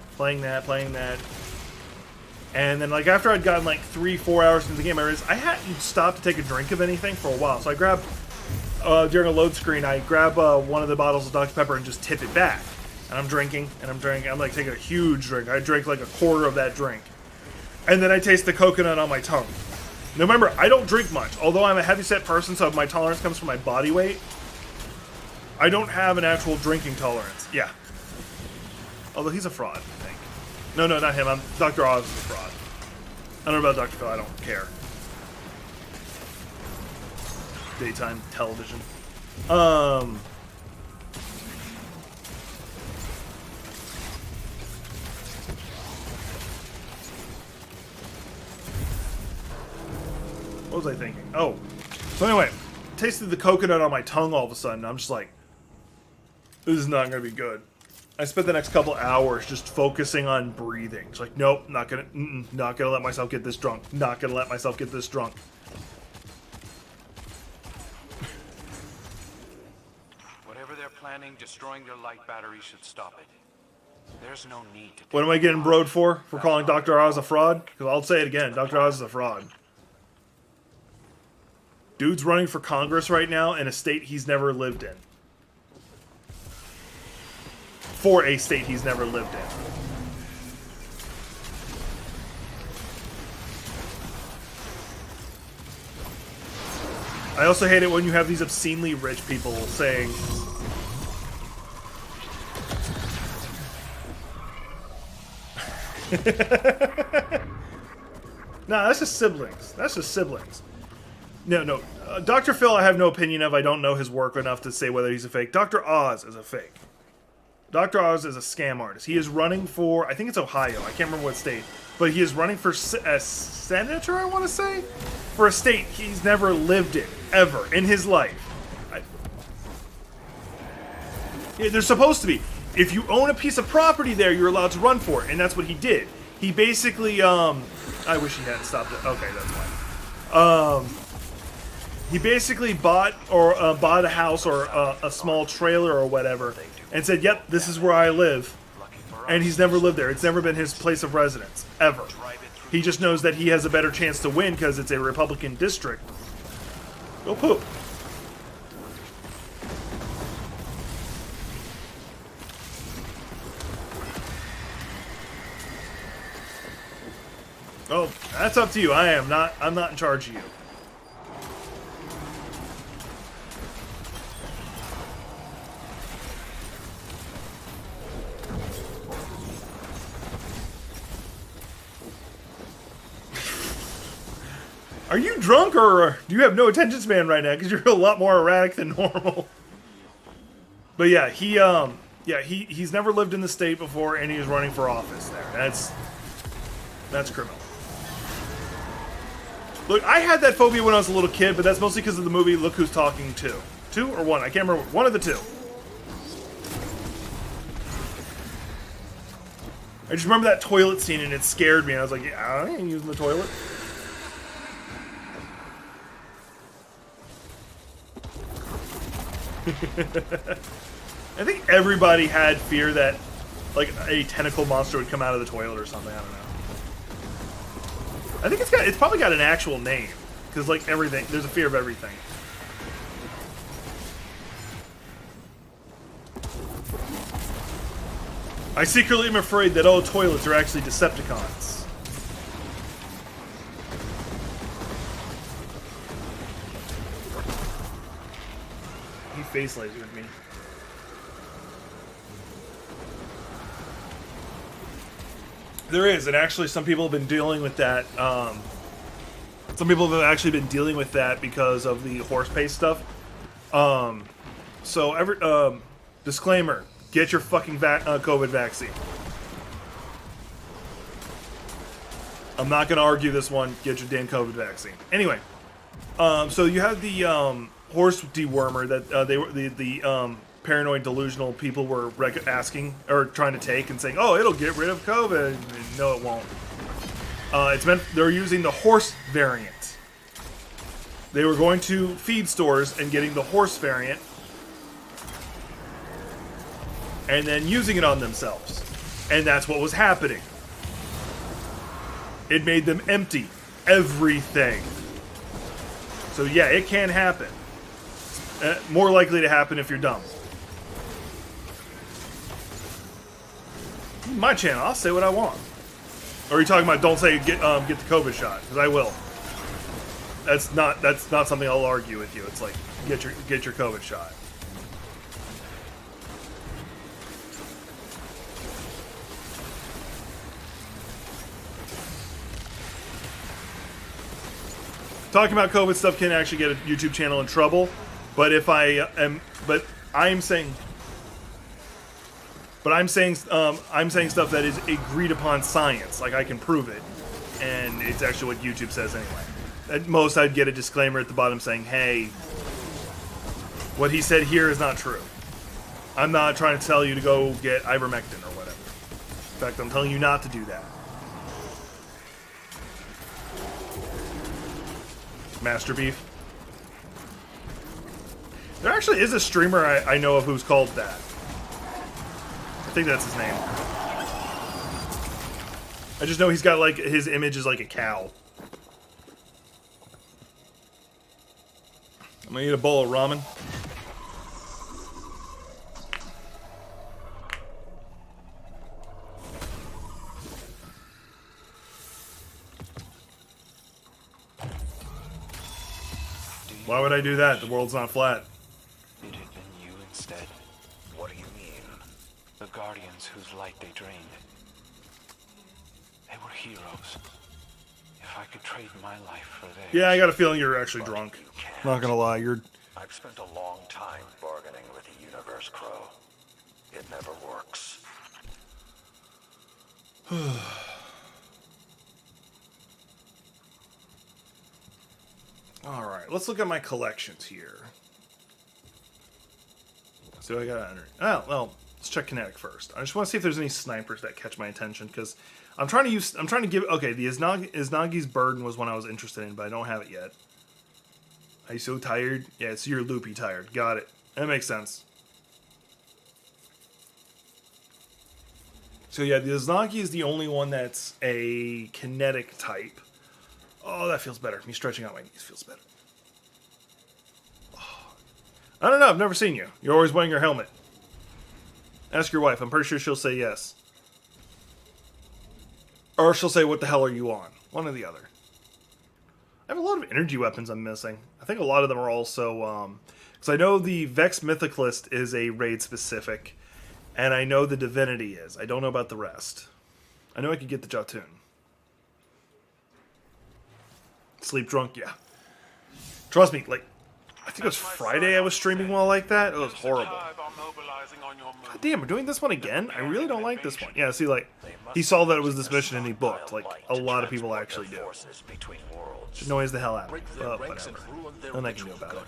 Speaker 1: And then, like, after I'd gotten, like, 3-4 hours into the game, I realized I hadn't stopped to take a drink of anything for a while. So I grabbed, during a load screen, I grab one of the bottles of Dr. Pepper and just tip it back. And I'm drinking. I'm, like, taking a huge drink. I drank, like, a quarter of that drink. And then I taste the coconut on my tongue. Now, remember, I don't drink much. Although I'm a heavyset person, so my tolerance comes from my body weight. I don't have an actual drinking tolerance. Yeah. Although he's a fraud, I think. No, not him. Dr. Oz is a fraud. I don't know about Dr. Phil. I don't care. Daytime television. What was I thinking? Oh. So anyway, tasted the coconut on my tongue all of a sudden. I'm just like, this is not going to be good. I spent the next couple hours just focusing on breathing. It's like, nope, not gonna let myself get this drunk. Not gonna let myself get this drunk.
Speaker 6: Whatever they're planning, destroying their light battery should stop it. There's no need to.
Speaker 1: What am I getting broed for calling Dr. Oz a fraud? Because I'll say it again, Dr. Oz is a fraud. Dude's running for Congress right now in a state he's never lived in. For a state he's never lived in. I also hate it when you have these obscenely rich people saying, nah, that's just siblings. No. Dr. Phil, I have no opinion of. I don't know his work enough to say whether he's a fake. Dr. Oz is a fake. Dr. Oz is a scam artist. He is running for, I think it's Ohio. I can't remember what state. But he is running for a senator, I want to say? For a state he's never lived in, ever, in his life. Yeah, they're supposed to be. If you own a piece of property there, you're allowed to run for it. And that's what he did. He basically, I wish he hadn't stopped it. Okay, that's fine. He basically bought a house or a small trailer or whatever and said, yep, this is where I live. And he's never lived there. It's never been his place of residence, ever. He just knows that he has a better chance to win because it's a Republican district. Go poop. Oh, that's up to you. I'm not in charge of you. Are you drunk or do you have no attention span right now? Because you're a lot more erratic than normal. But yeah, he's never lived in the state before, and he was running for office there. That's criminal. Look, I had that phobia when I was a little kid, but that's mostly because of the movie Look Who's Talking 2. 2 or 1? I can't remember. One of the two. I just remember that toilet scene, and it scared me. I was like, yeah, I ain't using the toilet. I think everybody had fear that, like, a tentacle monster would come out of the toilet or something. I don't know. I think it's probably got an actual name, because like everything, there's a fear of everything. I secretly am afraid that all toilets are actually Decepticons. He face lasered me. There is, and actually some people have been dealing with that. Some people have actually been dealing with that because of the horse paste stuff. So disclaimer, get your fucking COVID vaccine. I'm not going to argue this one. Get your damn COVID vaccine. Anyway, so you have the horse dewormer that the paranoid, delusional people were asking or trying to take and saying, "Oh, it'll get rid of COVID." And no, it won't. They're using the horse variant. They were going to feed stores and getting the horse variant, and then using it on themselves, and that's what was happening. It made them empty everything. So yeah, it can happen. More likely to happen if you're dumb. My channel, I'll say what I want. Or are you talking about don't say get the COVID shot? Because I will. That's not something I'll argue with you. It's like get your COVID shot. Talking about COVID stuff can actually get a YouTube channel in trouble, but I'm saying stuff that is agreed upon science. Like I can prove it, and it's actually what YouTube says anyway. At most, I'd get a disclaimer at the bottom saying, "Hey, what he said here is not true. I'm not trying to tell you to go get ivermectin or whatever. In fact, I'm telling you not to do that." Master Beef. There actually is a streamer I know of who's called that. I think that's his name. I just know he's got like his image is like a cow. I'm gonna eat a bowl of ramen. Why would I do that? The world's not flat.
Speaker 6: It had been you instead.
Speaker 4: What do you mean?
Speaker 6: The Guardians whose light they drained. They were heroes. If I could trade my life for theirs.
Speaker 1: Yeah, I got a feeling you're actually drunk. Not gonna lie, you're...
Speaker 4: I've spent a long time bargaining with the universe, Crow. It never works.
Speaker 1: Alright, let's look at my collections here. So I got... Oh, well, let's check Kinetic first. I just want to see if there's any snipers that catch my attention, because I'm trying to give... Okay, the Iznagi's Burden was one I was interested in, but I don't have it yet. Are you so tired? Yeah, it's you're loopy tired. Got it. That makes sense. So yeah, the Iznagi is the only one that's a kinetic type. Oh, that feels better. Me stretching out my knees feels better. I don't know. I've never seen you. You're always wearing your helmet. Ask your wife. I'm pretty sure she'll say yes. Or she'll say, what the hell are you on? One or the other. I have a lot of energy weapons I'm missing. I think a lot of them are also... Because I know the Vex Mythicalist is a raid specific. And I know the Divinity is. I don't know about the rest. I know I could get the Jotun. Sleep drunk? Yeah. Trust me, like... I think it was Friday I was streaming while like that. It was horrible. God damn, we're doing this one again? I really don't like this one. Yeah, see, like, he saw that it was this mission and he booked. Like, a lot of people actually do. It annoys the hell out of me, but whatever. Nothing I can do about it.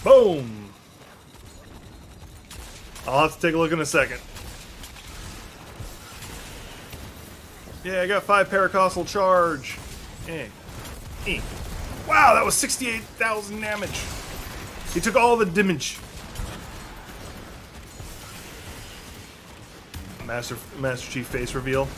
Speaker 1: Boom! I'll have to take a look in a second. Yeah, I got 5 paracostal charge. Eh. Eh. Wow, that was 68,000 damage. He took all the damage. Master Chief face reveal.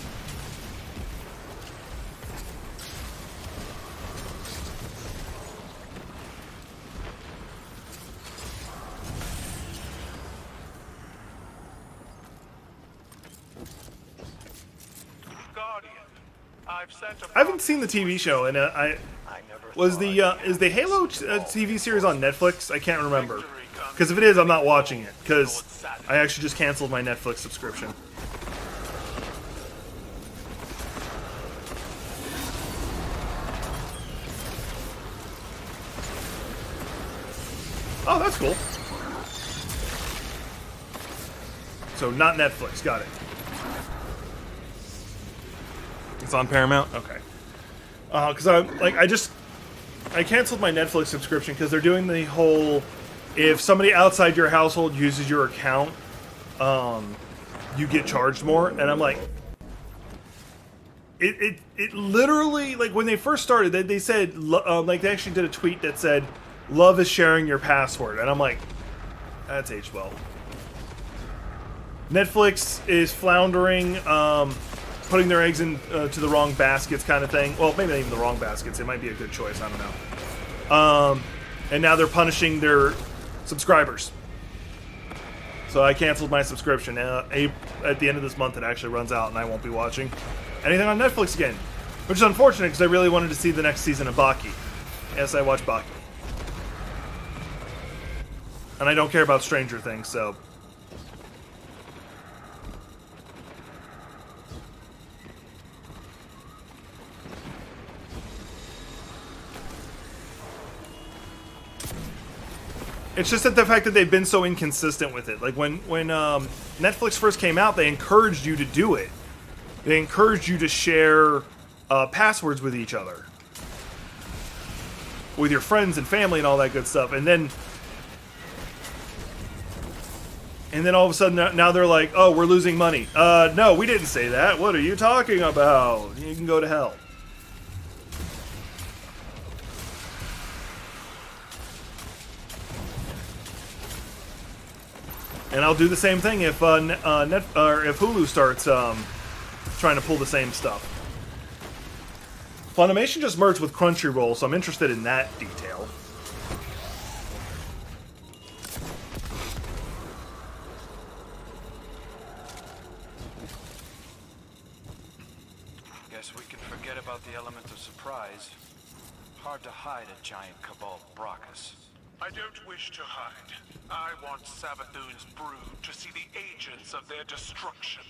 Speaker 1: I haven't seen the TV show, and is the Halo TV series on Netflix? I can't remember, because if it is, I'm not watching it, because I actually just canceled my Netflix subscription. Oh, that's cool. So not Netflix, got it. It's on Paramount? Okay. Because I canceled my Netflix subscription because they're doing the whole, if somebody outside your household uses your account, you get charged more. And I'm like, it literally, like when they first started, they said, like they actually did a tweet that said, love is sharing your password. And I'm like, that's aged well. Netflix is floundering, putting their eggs in to the wrong baskets kind of thing. Well, maybe not even the wrong baskets. It might be a good choice. I don't know. And now they're punishing their subscribers. So I canceled my subscription. At the end of this month, it actually runs out, and I won't be watching anything on Netflix again. Which is unfortunate, because I really wanted to see the next season of Baki. Yes, I watch Baki. And I don't care about Stranger Things, so... It's just that the fact that they've been so inconsistent with it. Like when Netflix first came out, they encouraged you to do it. They encouraged you to share passwords with each other, with your friends and family and all that good stuff. And then all of a sudden now they're like, oh, we're losing money. No, we didn't say that. What are you talking about? You can go to hell. And I'll do the same thing if if Hulu starts trying to pull the same stuff. Funimation just merged with Crunchyroll, so I'm interested in that detail.
Speaker 6: Guess we can forget about the element of surprise. Hard to hide a giant Cabal Brachus.
Speaker 3: I don't wish to hide. I want Savathun's brood to see the agents of their destruction.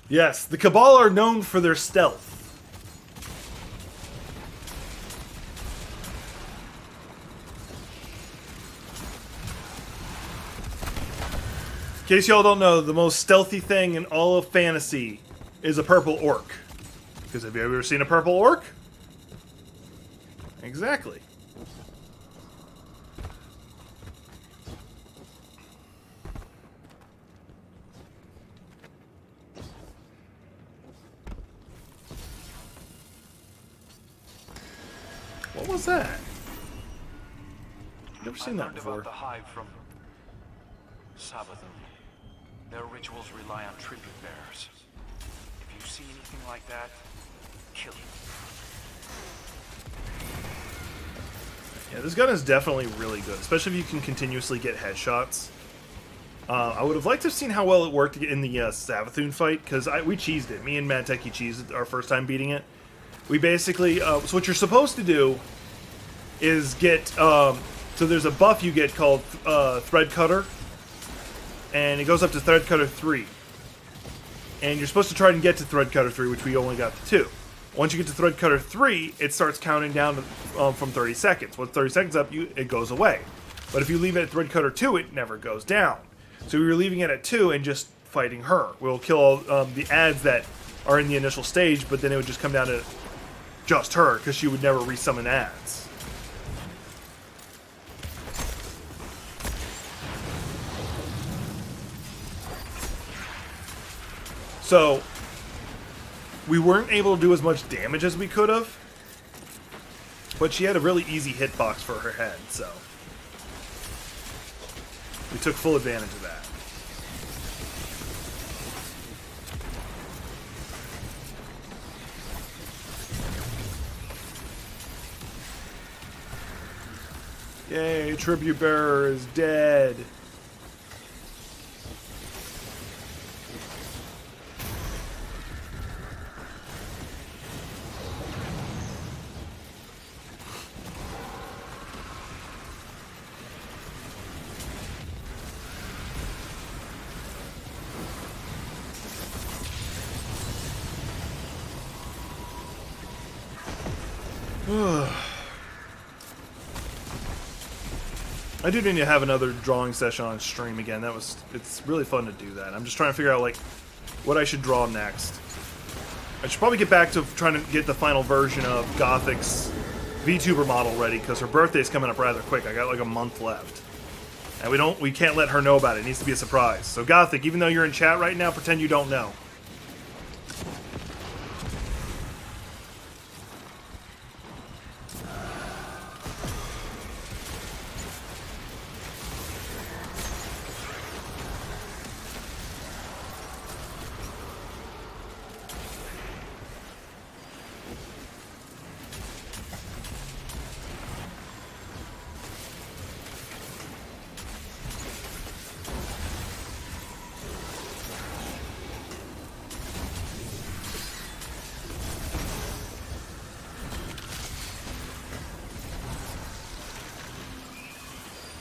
Speaker 1: Yes, the Cabal are known for their stealth. In case y'all don't know, the most stealthy thing in all of fantasy is a purple orc. Because have you ever seen a purple orc? Exactly. was that? Never seen
Speaker 6: I
Speaker 1: that
Speaker 6: learned
Speaker 1: before.
Speaker 6: about the Hive from Savathun. Their rituals rely on tribute bearers. If you see anything like that, kill it.
Speaker 1: Yeah, this gun is definitely really good, especially if you can continuously get headshots. I would have liked to have seen how well it worked in the Savathun fight, because we cheesed it. Me and Manteki cheesed it our first time beating it. We basically, so what you're supposed to do is get, so there's a buff you get called Thread Cutter, and it goes up to Thread Cutter 3. And you're supposed to try and get to Thread Cutter 3, which we only got to 2. Once you get to Thread Cutter 3, it starts counting down from 30 seconds. Once 30 seconds up, it goes away. But if you leave it at Thread Cutter 2, it never goes down. So we were leaving it at 2 and just fighting her. We'll kill all the adds that are in the initial stage, but then it would just come down to just her, because she would never resummon adds. So we weren't able to do as much damage as we could have, but she had a really easy hitbox for her head, so we took full advantage of that. Yay, Tribute Bearer is dead. I do need to have another drawing session on stream again. It's really fun to do that. I'm just trying to figure out like what I should draw next. I should probably get back to trying to get the final version of Gothic's VTuber model ready, because her birthday's coming up rather quick. I got like a month left. And we can't let her know about it. It needs to be a surprise. So Gothic, even though you're in chat right now, pretend you don't know.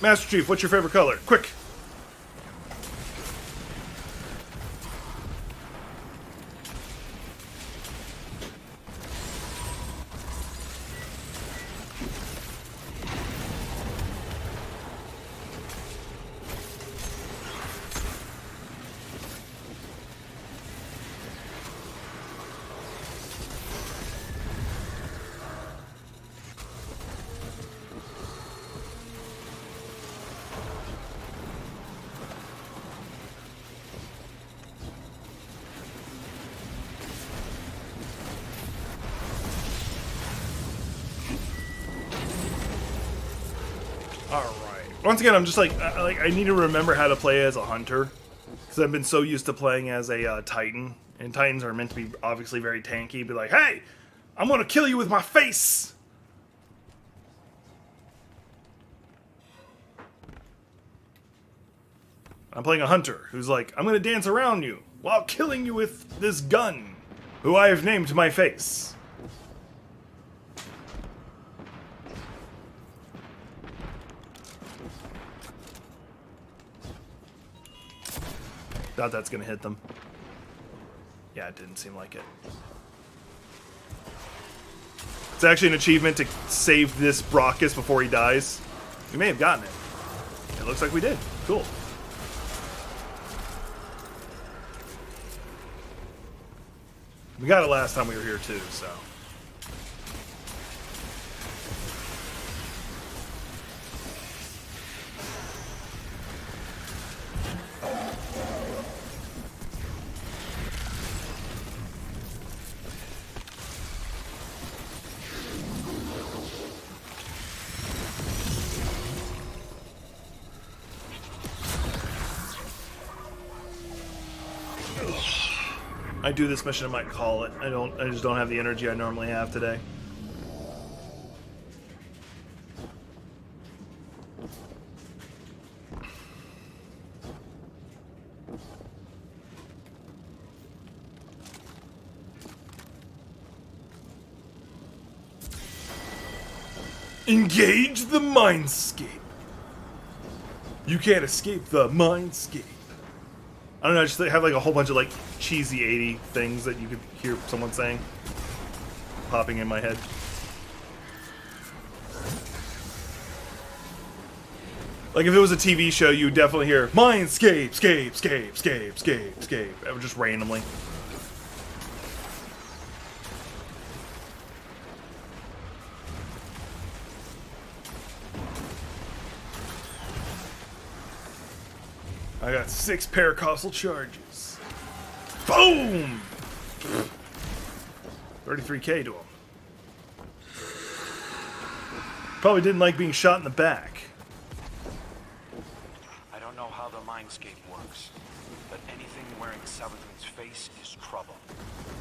Speaker 1: Master Chief, what's your favorite color? Quick! Once again, I'm just like I need to remember how to play as a hunter, because I've been so used to playing as a Titan, and Titans are meant to be obviously very tanky. Be like, hey, I'm gonna kill you with my face. I'm playing a hunter who's like, I'm gonna dance around you while killing you with this gun, who I have named my face. Doubt that's gonna hit them. Yeah, it didn't seem like it. It's actually an achievement to save this Brockus before he dies. We may have gotten it. It looks like we did. Cool. We got it last time we were here too, so. I do this mission, I might call it. I just don't have the energy I normally have today. Engage the mindscape. You can't escape the mindscape. I don't know, I just have like a whole bunch of like cheesy 80 things that you could hear someone saying popping in my head. Like if it was a TV show, you would definitely hear mindscape, scape, scape, scape, scape, scape. It would just randomly. I got 6 paracostal charges. Boom! 33k to him. Probably didn't like being shot in the back.
Speaker 6: I don't know how the mindscape works, but anything wearing Savathun's face is trouble.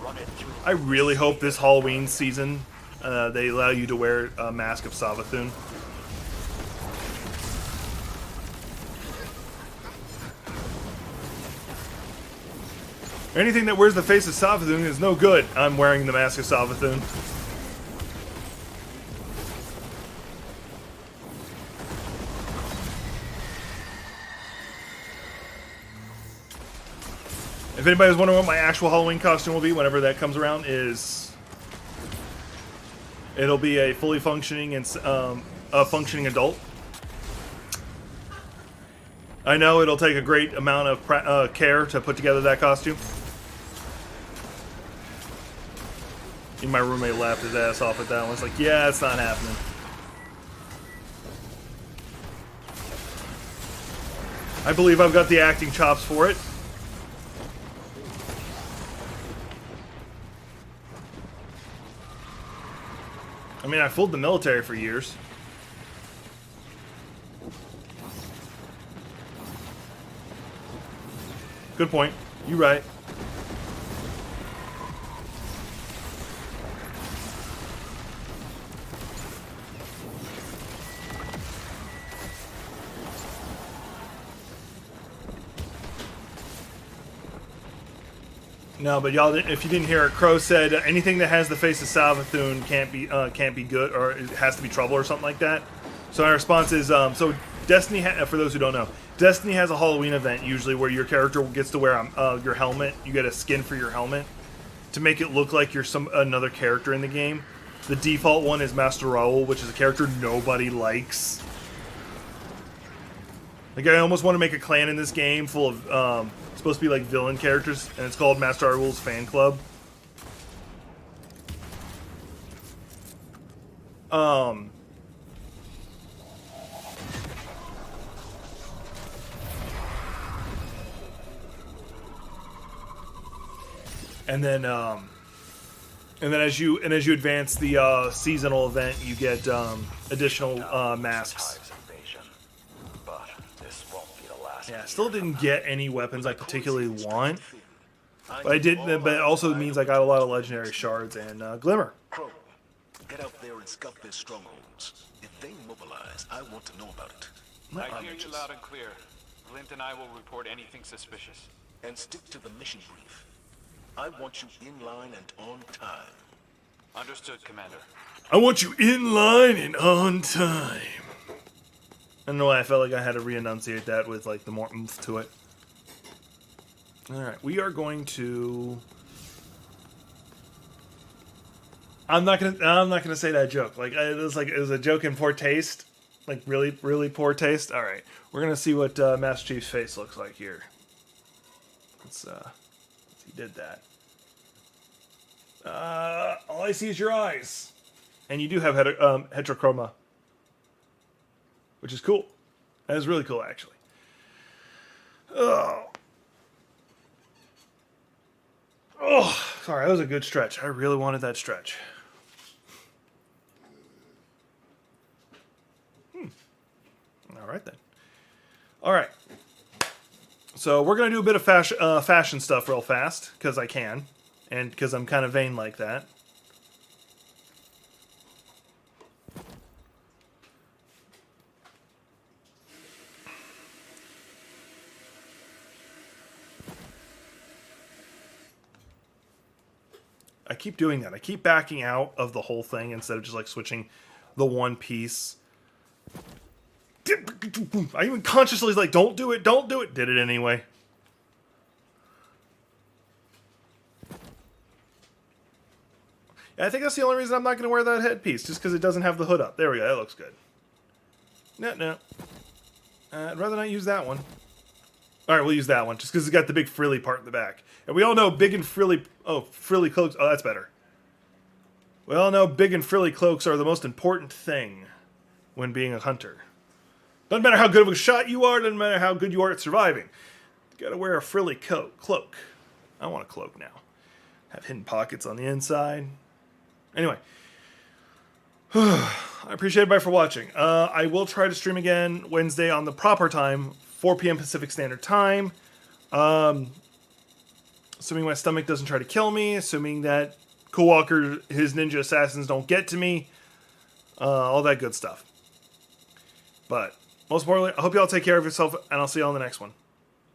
Speaker 6: Run it through.
Speaker 1: I really hope this Halloween season they allow you to wear a mask of Savathun. Anything that wears the face of Savathun is no good. I'm wearing the mask of Savathun. If anybody was wondering what my actual Halloween costume will be whenever that comes around, it'll be a fully functioning and a functioning adult. I know it'll take a great amount of care to put together that costume. Even my roommate laughed his ass off at that one. It's like, yeah, it's not happening. I believe I've got the acting chops for it. I mean, I fooled the military for years. Good point. You right. No, but y'all, if you didn't hear it, Crow said anything that has the face of Savathun can't be good, or it has to be trouble or something like that. So my response is, so Destiny, for those who don't know, Destiny has a Halloween event usually where your character gets to wear your helmet. You get a skin for your helmet to make it look like you're another character in the game. The default one is Master Raoul, which is a character nobody likes. Like, I almost want to make a clan in this game full of supposed to be like villain characters, and it's called Master Raoul's Fan Club. And then as you advance the seasonal event, you get additional masks.
Speaker 4: Hive's invasion, but this won't be the last.
Speaker 1: Yeah, still didn't get any weapons I particularly want, but I did. But it also means I got a lot of legendary shards and glimmer.
Speaker 5: Crow, get out there and scout their strongholds. If they mobilize, I want to know about it.
Speaker 6: I hear you loud and clear. Glint and I will report anything suspicious.
Speaker 5: And stick to the mission brief. I want you in line and on time.
Speaker 6: Understood, Commander.
Speaker 1: I want you in line and on time. I don't know why I felt like I had to re-enunciate that with like the more oomph to it. All right, we are going to. I'm not gonna say that joke. Like it was a joke in poor taste, like really poor taste. All right, we're gonna see what Master Chief's face looks like here. Let's he did that. All I see is your eyes, and you do have heterochroma, which is cool. That is really cool, actually. Oh, sorry, that was a good stretch. I really wanted that stretch. All right then. All right. So we're going to do a bit of fashion stuff real fast, because I can. And because I'm kind of vain like that. I keep doing that. I keep backing out of the whole thing instead of just like switching the one piece. I even consciously was like, don't do it, don't do it. Did it anyway. I think that's the only reason I'm not going to wear that headpiece, just because it doesn't have the hood up. There we go, that looks good. No. I'd rather not use that one. Alright, we'll use that one, just because it's got the big frilly part in the back. And we all know big and frilly... Oh, frilly cloaks... Oh, that's better. We all know big and frilly cloaks are the most important thing when being a hunter. Doesn't matter how good of a shot you are, doesn't matter how good you are at surviving. You gotta wear a frilly cloak. I want a cloak now. Have hidden pockets on the inside. Anyway. I appreciate everybody for watching. I will try to stream again Wednesday on the proper time, 4 p.m. Pacific Standard Time. Assuming my stomach doesn't try to kill me, assuming that Coolwalker, his ninja assassins don't get to me, all that good stuff. But most importantly, I hope you all take care of yourself, and I'll see you all in the next one.